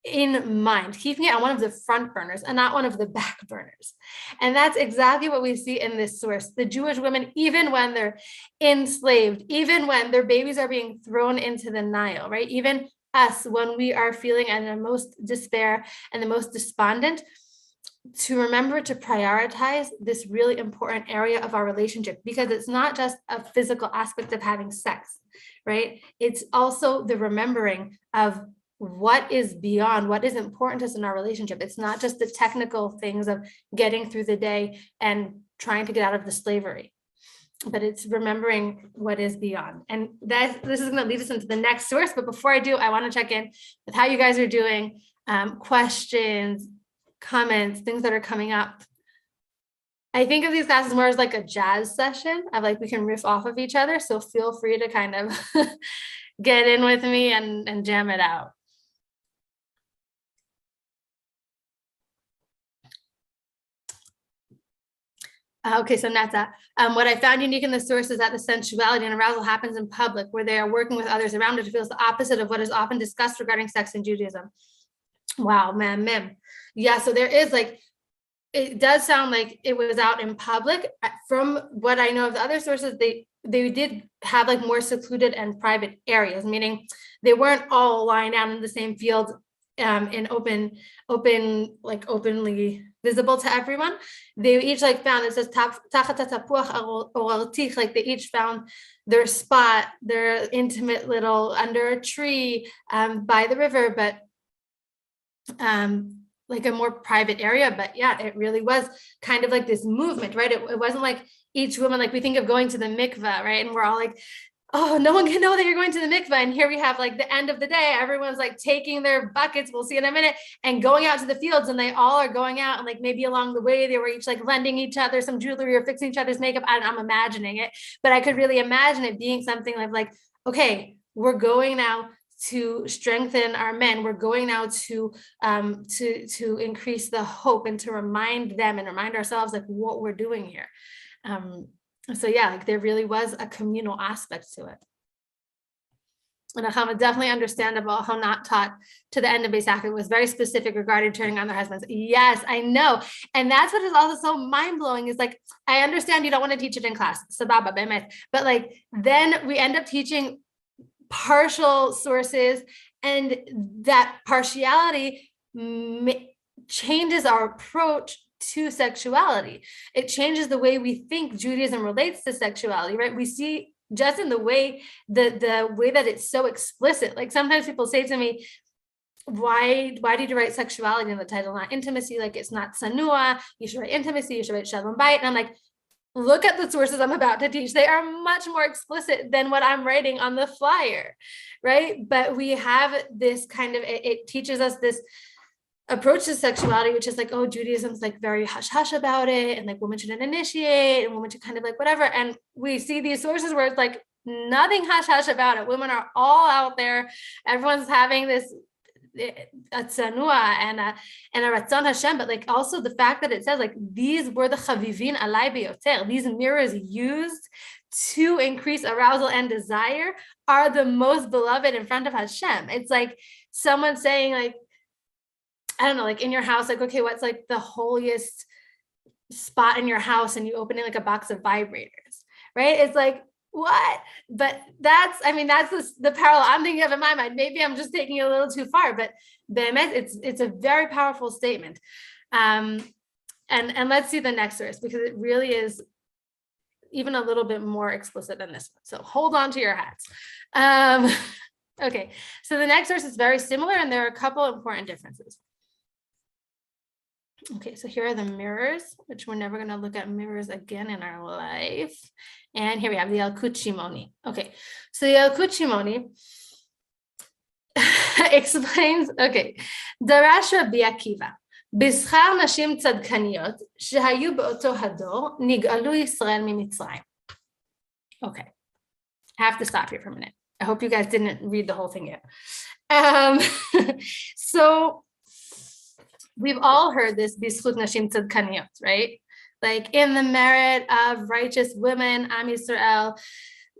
in mind, keeping it on one of the front burners and not one of the back burners. And that's exactly what we see in this source. The Jewish women, even when they're enslaved, even when their babies are being thrown into the Nile, right? Even us, when we are feeling in the most despair and the most despondent, to remember to prioritize this really important area of our relationship, because it's not just a physical aspect of having sex, right? It's also the remembering of what is beyond, what is important to us in our relationship. It's not just the technical things of getting through the day and trying to get out of the slavery, but it's remembering what is beyond. And this is going to lead us into the next source. But before I do, I want to check in with how you guys are doing, questions, comments, things that are coming up. I think of these classes more as like a jazz session of like, we can riff off of each other. So feel free to kind of get in with me and jam it out. Okay, so Netta, what I found unique in the source is that the sensuality and arousal happens in public, where they are working with others around it. It feels the opposite of what is often discussed regarding sex in Judaism. Wow, man. Yeah, so there is like, it does sound like it was out in public. From what I know of the other sources, they did have like more secluded and private areas, meaning they weren't all lying down in the same field in openly visible to everyone. They each like found, it says like they each found their spot, their intimate little under a tree by the river, but like a more private area. But yeah, it really was kind of like this movement, right? It wasn't like each woman, like we think of going to the mikveh, right? And we're all like, oh, no one can know that you're going to the mikveh. And here we have like the end of the day, everyone's like taking their buckets, we'll see in a minute, and going out to the fields, and they all are going out, and like maybe along the way they were each like lending each other some jewelry or fixing each other's makeup. I'm imagining it, but I could really imagine it being something like, okay, we're going now to strengthen our men. We're going now to increase the hope and to remind them and remind ourselves like what we're doing here. So yeah, like there really was a communal aspect to it. And definitely understandable how not taught to the end of Beisach was very specific regarding turning on their husbands. Yes, I know. And that's what is also so mind-blowing is like, I understand you don't want to teach it in class, but like then we end up teaching partial sources, and that partiality changes our approach to sexuality. It changes the way we think Judaism relates to sexuality, right? We see just in the way the way that it's so explicit. Like sometimes people say to me, why did you write sexuality in the title, not intimacy? Like it's not sanua, you should write intimacy, you should write shalom bayit. And I'm like, look at the sources I'm about to teach. They are much more explicit than what I'm writing on the flyer, right? But we have this kind of, it teaches us this approach to sexuality, which is like, oh, Judaism's like very hush-hush about it, and like women shouldn't initiate, and women should kind of like whatever. And we see these sources where it's like nothing hush-hush about it. Women are all out there. Everyone's having this a tsanua and a ratzon Hashem, but like also the fact that it says like these were the chavivin alai beyoter, these mirrors used to increase arousal and desire are the most beloved in front of Hashem. It's like someone saying like, I don't know, like in your house, like, okay, what's like the holiest spot in your house, and you open it like a box of vibrators, right? It's like, what? But that's the parallel I'm thinking of in my mind. Maybe I'm just taking it a little too far, but it's a very powerful statement. And let's see the next verse, because it really is even a little bit more explicit than this one. So hold on to your hats. Okay, so the next source is very similar, and there are a couple important differences. Okay, so here are the mirrors, which we're never going to look at mirrors again in our life. And here we have the Yalkut Shimoni. Okay, so the Yalkut Shimoni explains, okay, דרש רבי עקיבא, בשכר נשים צדקניות שהיו באותו הדור, נגאלו ישראל ממצרים. Okay, I have to stop here for a minute. I hope you guys didn't read the whole thing yet. So we've all heard this bizchut nashim tzadkaniyot, right? Like in the merit of righteous women, Am Yisrael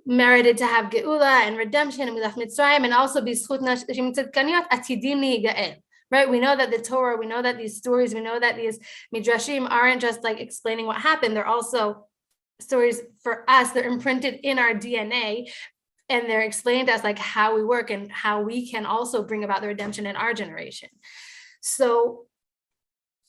merited to have geula and redemption and milach Mitzrayim, and also bizchut nashim tzadkaniyot atidim ligael. Right? We know that the Torah, we know that these stories, we know that these midrashim aren't just like explaining what happened. They're also stories for us. They're imprinted in our DNA, and they're explained as like how we work and how we can also bring about the redemption in our generation. So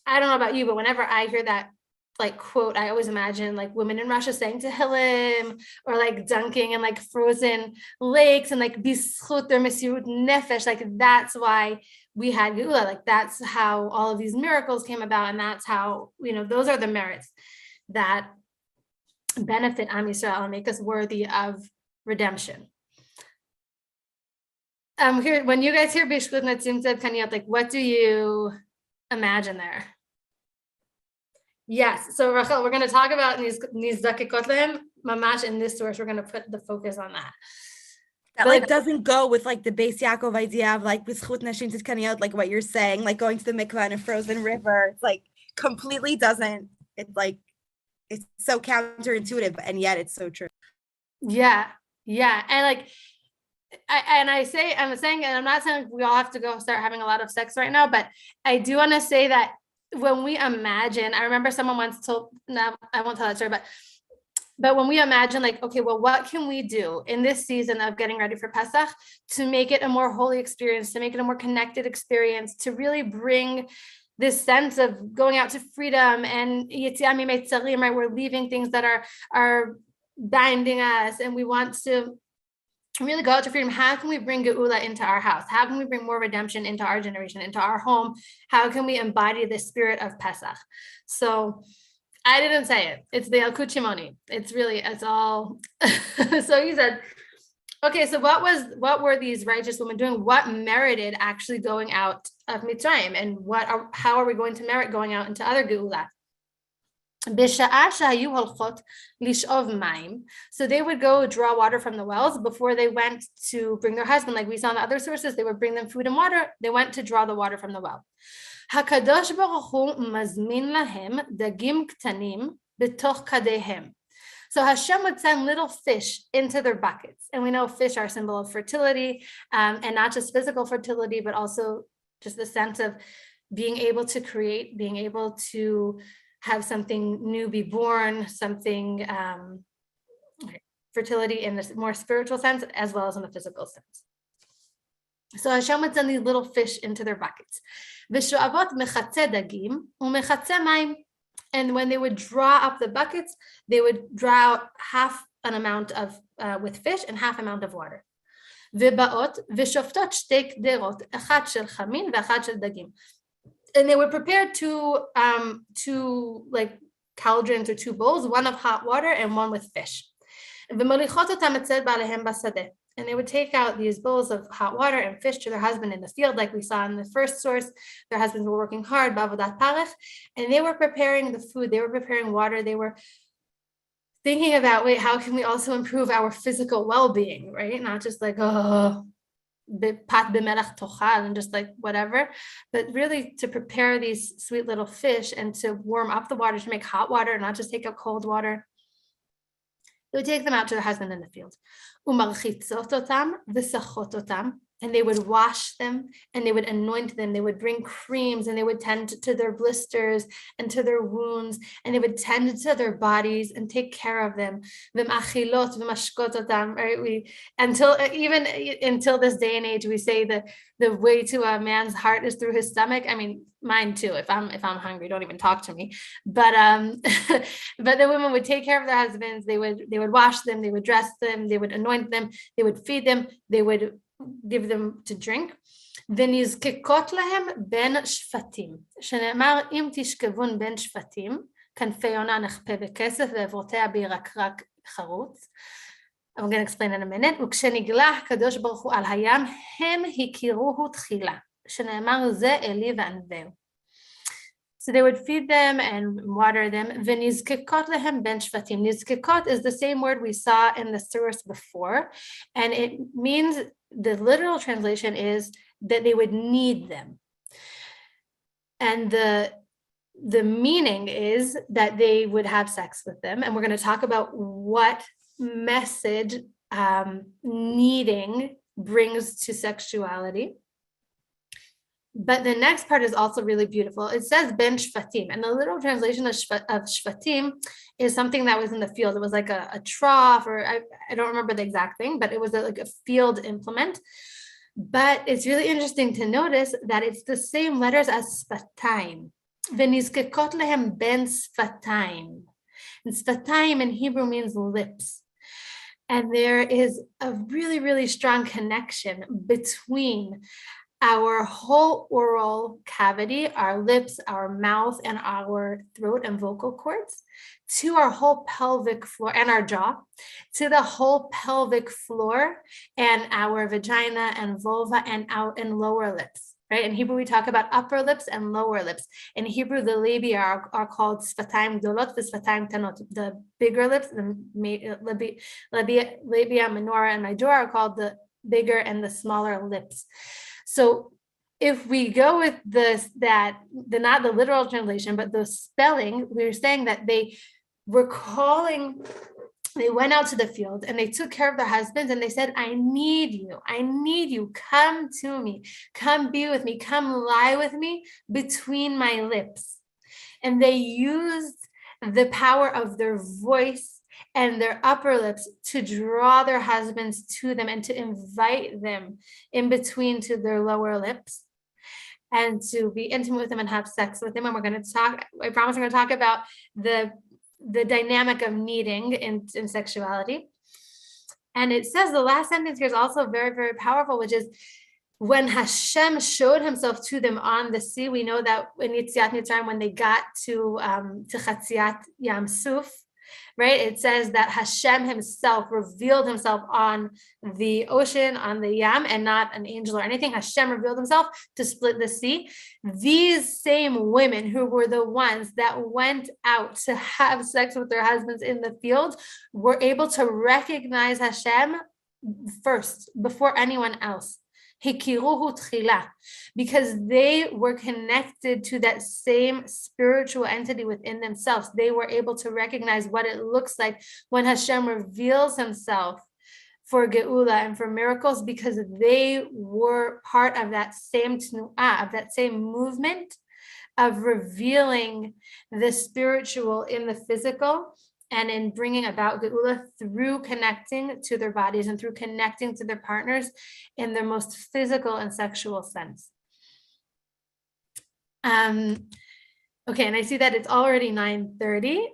I don't know about you, but whenever I hear that like quote, I always imagine like women in Russia saying Tehillim, or like dunking in like frozen lakes, and like bizchut their mesirut nefesh. Like that's why we had geula. Like that's how all of these miracles came about, and that's how, you know, those are the merits that benefit Am Yisrael and make us worthy of redemption. Here, when you guys hear Bishkut Natzim Tzadkaniyot, like what do you imagine there? Yes, so Rachel, we're going to talk about Nizdakikot Lehem, Mamash, in this source. We're going to put the focus on that. That like doesn't go with like the Beis Yaakov idea of like B'zchut Nashim Tzidkaniyot, like what you're saying, like going to the mikvah in a frozen river. It's like completely doesn't. It's like it's so counterintuitive, and yet it's so true. Yeah, and like I'm saying, and I'm not saying we all have to go start having a lot of sex right now, but I do want to say that when we imagine, I remember someone once told, no, I won't tell that story, but when we imagine like, okay, well, what can we do in this season of getting ready for Pesach to make it a more holy experience, to make it a more connected experience, to really bring this sense of going out to freedom and Yetziat Mitzrayim, right? We're leaving things that are binding us, and we want to really go out to freedom. How can we bring geula into our house? How can we bring more redemption into our generation, into our home? How can we embody the spirit of Pesach? So I didn't say it. It's the Yalkut Shimoni. It's all. So he said, okay, so what were these righteous women doing? What merited actually going out of Mitzrayim? And how are we going to merit going out into other geula? So they would go draw water from the wells before they went to bring their husband. Like we saw in the other sources, they would bring them food and water. They went to draw the water from the well. HaKadosh Baruch Hu mazmin lahem dagim ktanim b'toch kadehem. So Hashem would send little fish into their buckets. And we know fish are a symbol of fertility, and not just physical fertility, but also just the sense of being able to create, being able to have something new be born, something, fertility in the more spiritual sense, as well as in the physical sense. So Hashem would send these little fish into their buckets. And when they would draw up the buckets, they would draw out half an amount of with fish and half amount of water. And they were prepared two like cauldrons or two bowls, one of hot water and one with fish. And they would take out these bowls of hot water and fish to their husband in the field, like we saw in the first source. Their husbands were working hard, and they were preparing the food, they were preparing water, they were thinking about, wait, how can we also improve our physical well-being, right? Not just like, and just like whatever, but really to prepare these sweet little fish and to warm up the water, to make hot water, not just take out cold water. They would take them out to their husband in the field. And they would wash them and they would anoint them. They would bring creams and they would tend to their blisters and to their wounds, and they would tend to their bodies and take care of them. Right? Until this day and age, we say that the way to a man's heart is through his stomach. I mean, mine too. If I'm hungry, don't even talk to me. But but the women would take care of their husbands. They would wash them. They would dress them. They would anoint them. They would feed them. They would give them to drink. ונזקקות להם בין שפטים, שנאמר אם תשכבון בין שפטים, כנפי יונה נכפה בכסף ועברותיה בירקרק חרוץ. I'm going to explain in a minute. וכשנגלה הקדוש ברוך הוא על הים, הם הכירוהו תחילה, שנאמר זה אלי וענווהו. So they would feed them and water them. ונזקקות להם בין שפטים. נזקקות is the same word we saw in the source before, and it means, the literal translation is that they would need them. And the meaning is that they would have sex with them. And we're going to talk about what message needing brings to sexuality. But the next part is also really beautiful. It says ben shvatim, and the literal translation of shvatim is something that was in the field. It was like a trough, or I don't remember the exact thing, but it was like a field implement. But it's really interesting to notice that it's the same letters as sfatayim. V'nizkekot lehem ben sfatayim. And sfatayim in Hebrew means lips. And there is a really, really strong connection between our whole oral cavity, our lips, our mouth, and our throat and vocal cords, to our whole pelvic floor and our jaw, to the whole pelvic floor and our vagina and vulva and out and lower lips, right? In Hebrew, we talk about upper lips and lower lips. In Hebrew, the labia are called sfatayim gdolot v'sfatayim tanot. The bigger lips, the labia minora and majora are called the bigger and the smaller lips. So if we go with this, not the literal translation, but the spelling, we're saying that they went out to the field and they took care of their husbands and they said, I need you, come to me, come be with me, come lie with me between my lips. And they used the power of their voice and their upper lips to draw their husbands to them and to invite them in between to their lower lips and to be intimate with them and have sex with them. And we're going to talk, I promise I'm going to talk about the dynamic of needing in sexuality. And it says the last sentence here is also very, very powerful, which is when Hashem showed himself to them on the sea. We know that in Yetziat Mitzrayim, when they got to Chatziat Yam Suf, right? It says that Hashem himself revealed himself on the ocean, on the Yam, and not an angel or anything. Hashem revealed himself to split the sea. These same women who were the ones that went out to have sex with their husbands in the field were able to recognize Hashem first, before anyone else. Because they were connected to that same spiritual entity within themselves. They were able to recognize what it looks like when Hashem reveals himself for Geula and for miracles, because they were part of that same t'nu'ah, of that same movement of revealing the spiritual in the physical, and in bringing about Geula through connecting to their bodies and through connecting to their partners in their most physical and sexual sense. Okay, and I see that it's already 9:30.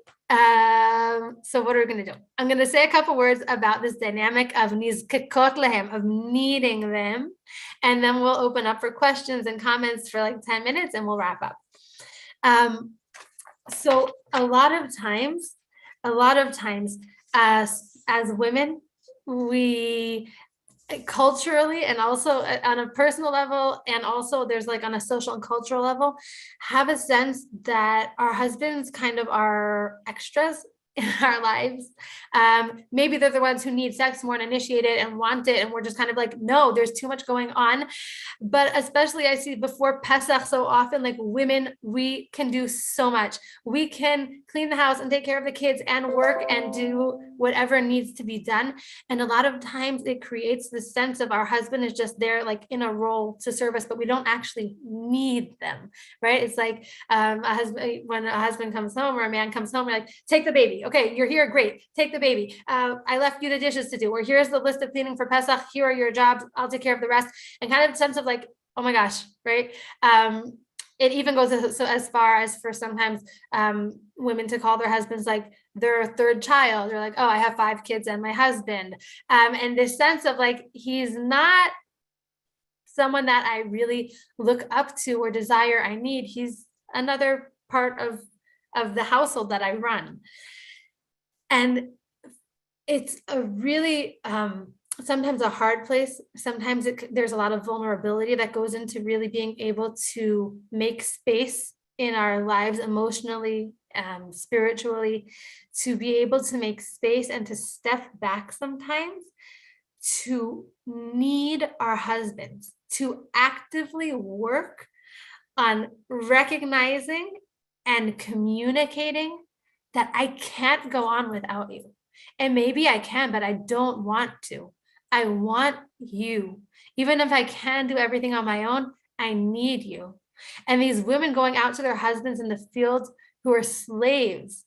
So what are we going to do? I'm going to say a couple words about this dynamic of nizkekot lehem, of needing them, and then we'll open up for questions and comments for like 10 minutes, and we'll wrap up. So a lot of times, as women, we culturally and also on a personal level, and also there's like on a social and cultural level, have a sense that our husbands kind of are extras in our lives. Maybe they're the ones who need sex more and initiate it and want it, and we're just kind of like, no, there's too much going on. But especially I see before Pesach so often, like women, we can do so much. We can clean the house and take care of the kids and work and do whatever needs to be done. And a lot of times it creates this sense of our husband is just there like in a role to serve us, but we don't actually need them, right? It's like when a husband comes home or a man comes home, we're like, take the baby. Okay, you're here, great. Take the baby. I left you the dishes to do, or here's the list of cleaning for Pesach. Here are your jobs. I'll take care of the rest. And kind of a sense of like, oh my gosh, right? It even goes as far as for sometimes women to call their husbands like their third child, or like, oh, I have 5 kids and my husband. And this sense of like, he's not someone that I really look up to or desire I need. He's another part of the household that I run. And it's a really, sometimes a hard place. Sometimes there's a lot of vulnerability that goes into really being able to make space in our lives emotionally, spiritually, to be able to make space and to step back sometimes, to need our husbands, to actively work on recognizing and communicating that I can't go on without you. And maybe I can, but I don't want to. I want you. Even if I can do everything on my own, I need you. And these women going out to their husbands in the fields who are slaves,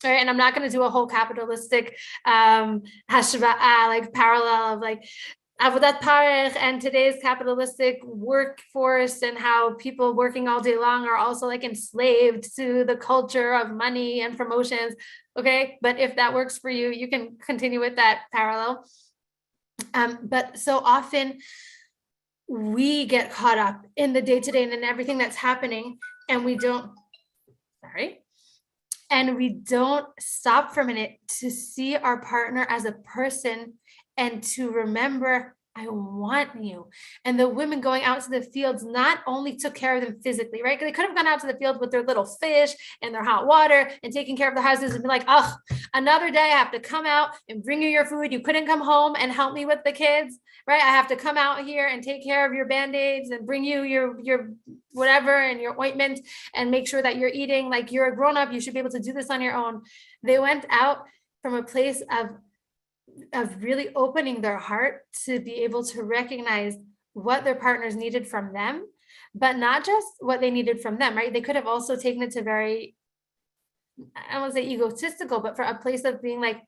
right? And I'm not going to do a whole capitalistic hashva'a, like parallel of like avodat parech and today's capitalistic workforce, and how people working all day long are also like enslaved to the culture of money and promotions. Okay, but if that works for you, you can continue with that parallel. But so often we get caught up in the day-to-day and in everything that's happening, and we don't stop for a minute to see our partner as a person and to remember, I want you. And the women going out to the fields not only took care of them physically, right? They could have gone out to the field with their little fish and their hot water and taking care of the houses and be like, oh, another day I have to come out and bring you your food. You couldn't come home and help me with the kids, right? I have to come out here and take care of your Band-Aids and bring you your whatever and your ointment and make sure that you're eating. Like, you're a grown-up, you should be able to do this on your own. They went out from a place of really opening their heart to be able to recognize what their partners needed from them, but not just what they needed from them, right? They could have also taken it to very, I don't want to say egotistical, but for a place of being like,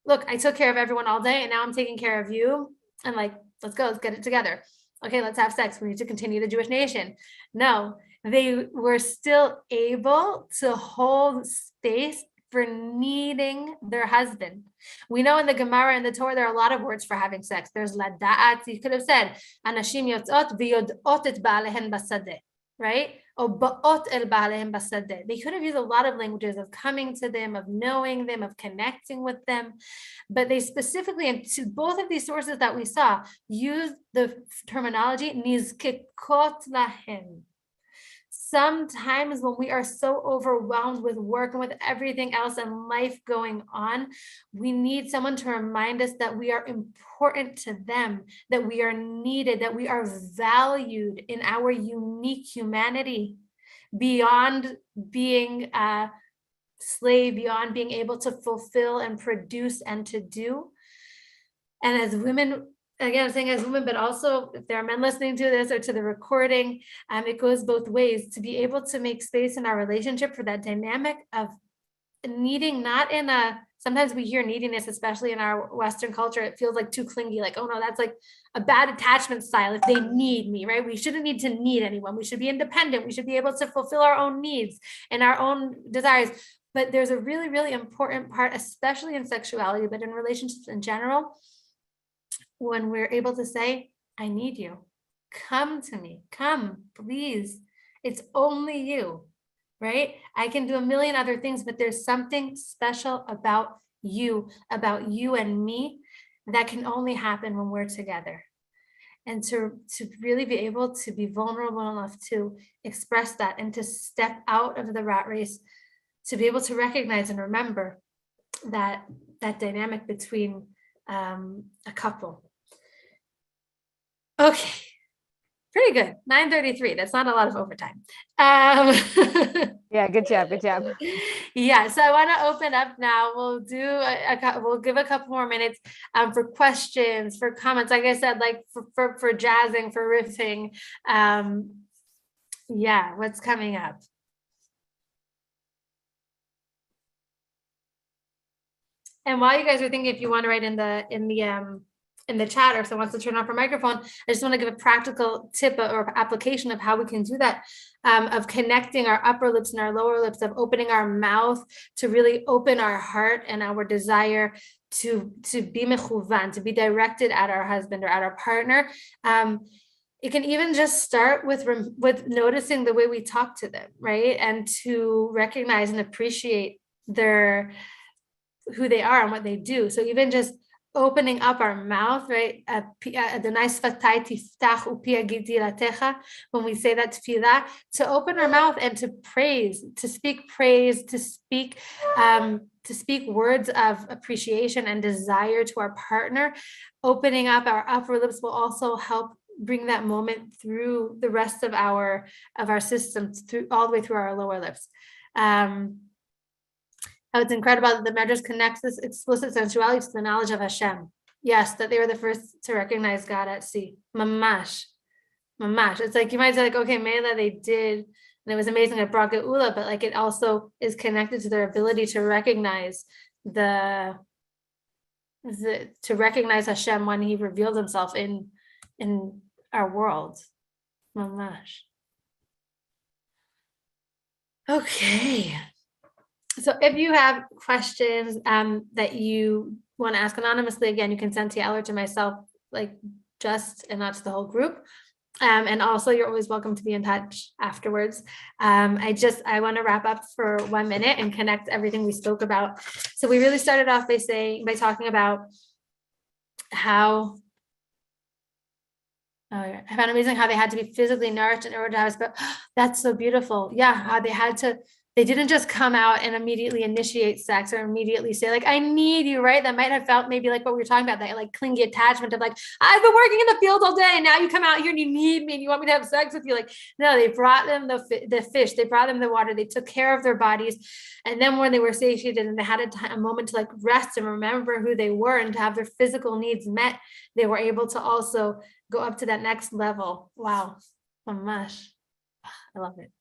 look, I took care of everyone all day and now I'm taking care of you. And like, let's go, let's get it together. Okay, let's have sex. We need to continue the Jewish nation. No, they were still able to hold space for needing their husband. We know in the Gemara and the Torah, there are a lot of words for having sex. There's lada'at. You could have said, anashim yotzot v'yodot et ba'alehen basadeh, right? Or ba'ot el ba'alehen basadeh. They could have used a lot of languages of coming to them, of knowing them, of connecting with them. But they specifically, and to both of these sources that we saw, used the terminology nizkekot lahem. Sometimes when we are so overwhelmed with work and with everything else and life going on, we need someone to remind us that we are important to them, that we are needed, that we are valued in our unique humanity, beyond being a slave, beyond being able to fulfill and produce and to do. And as women, again, I'm saying as women, but also if there are men listening to this or to the recording, it goes both ways, to be able to make space in our relationship for that dynamic of needing, not in a, sometimes we hear neediness, especially in our Western culture, it feels like too clingy, like, oh no, that's like a bad attachment style. If they need me, right? We shouldn't need to need anyone. We should be independent. We should be able to fulfill our own needs and our own desires. But there's a really, really important part, especially in sexuality, but in relationships in general, when we're able to say, I need you, come to me, come, please. It's only you, right? I can do a million other things, but there's something special about you and me that can only happen when we're together. And to really be able to be vulnerable enough to express that and to step out of the rat race, to be able to recognize and remember that dynamic between a couple. Okay, pretty good. 9:33. That's not a lot of overtime. Yeah, good job. Yeah, so I want to open up now. We'll do we'll give a couple more minutes for questions, for comments. Like I said, like for jazzing, for riffing. Yeah, what's coming up? And while you guys are thinking, if you want to write in the chat, or if someone wants to turn off her microphone, I just want to give a practical tip or application of how we can do that, of connecting our upper lips and our lower lips, of opening our mouth to really open our heart and our desire to be mechuvan, to be directed at our husband or at our partner. it can even just start with noticing the way we talk to them, right? And to recognize and appreciate who they are and what they do. So even just opening up our mouth, right? When we say that tefillah, to open our mouth and to praise, to speak words of appreciation and desire to our partner. Opening up our upper lips will also help bring that moment through the rest of our systems, through all the way through our lower lips. How it's incredible that the Medrash connects this explicit sensuality to the knowledge of Hashem. Yes, that they were the first to recognize God at sea. Mamash. It's like, you might say, like, okay, Mela, they did, and it was amazing at Bra Geula, but like, it also is connected to their ability to recognize to recognize Hashem when He revealed Himself in our world. Mamash. Okay. So if you have questions that you want to ask anonymously, again, you can send to Yael or to myself, like and not to the whole group. And also, you're always welcome to be in touch afterwards. I want to wrap up for 1 minute and connect everything we spoke about. So we really started off by talking about how I found amazing how they had to be physically nourished in order to have, but that's so beautiful. Yeah, how they didn't just come out and immediately initiate sex or immediately say, like, I need you, right? That might have felt maybe like what we were talking about, that like clingy attachment of like, I've been working in the field all day and now you come out here and you need me and you want me to have sex with you. Like, no, they brought them the fish, they brought them the water, they took care of their bodies. And then when they were satiated and they had a moment to like rest and remember who they were and to have their physical needs met, they were able to also go up to that next level. Wow. Mamash. I love it.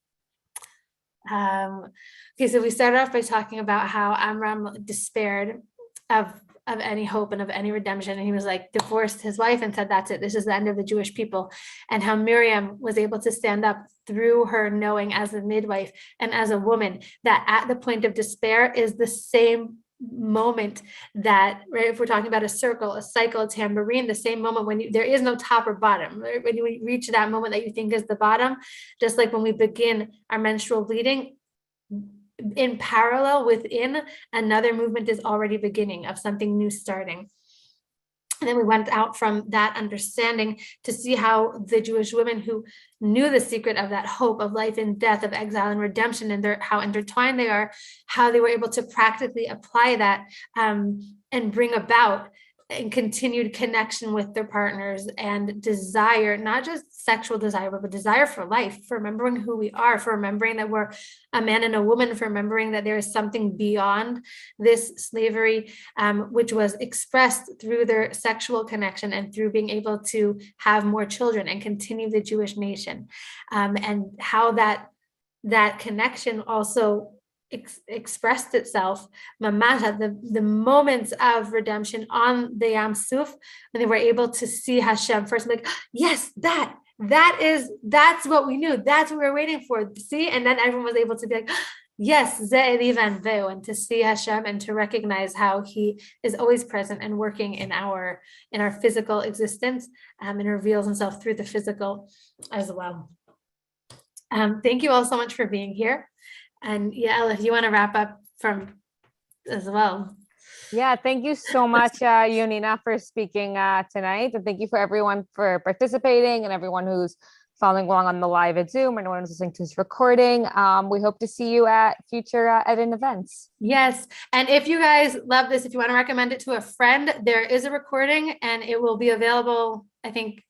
Okay, so we started off by talking about how Amram despaired of any hope and of any redemption, and he was like divorced his wife and said, that's it, this is the end of the Jewish people. And how Miriam was able to stand up through her knowing as a midwife and as a woman that at the point of despair is the same moment that, right, if we're talking about a circle, a cycle, a tambourine, the same moment when there is no top or bottom, right? When you reach that moment that you think is the bottom, just like when we begin our menstrual bleeding, in parallel within, another movement is already beginning of something new starting. And then we went out from that understanding to see how the Jewish women who knew the secret of that hope of life and death, of exile and redemption, and how intertwined they are, how they were able to practically apply that and bring about and continued connection with their partners and desire, not just sexual desire, but desire for life, for remembering who we are, for remembering that we're a man and a woman, for remembering that there is something beyond this slavery, which was expressed through their sexual connection and through being able to have more children and continue the Jewish nation, and how that connection also expressed itself mamash at the moments of redemption on the Yam Suf, when they were able to see Hashem first, like, yes, that's what we knew, that's what we were waiting for, see? And then everyone was able to be like, yes, and to see Hashem and to recognize how He is always present and working in our physical existence, and reveals Himself through the physical as well. Thank you all so much for being here. And Yael, if you want to wrap up from as well. Yeah, thank you so much, Yonina, for speaking tonight. And thank you for everyone for participating and everyone who's following along on the live at Zoom, and anyone who's listening to this recording. We hope to see you at future Eden events. Yes. And if you guys love this, if you want to recommend it to a friend, there is a recording and it will be available, I think,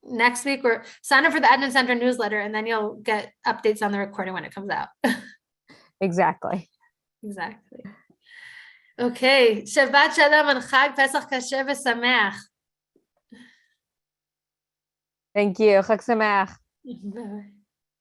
next week, or sign up for the Eden Center newsletter and then you'll get updates on the recording when it comes out. Exactly. Okay. Shabbat Shalom and Chag Pesach Kasher v'Sameach. Thank you. Chag Sameach. Bye.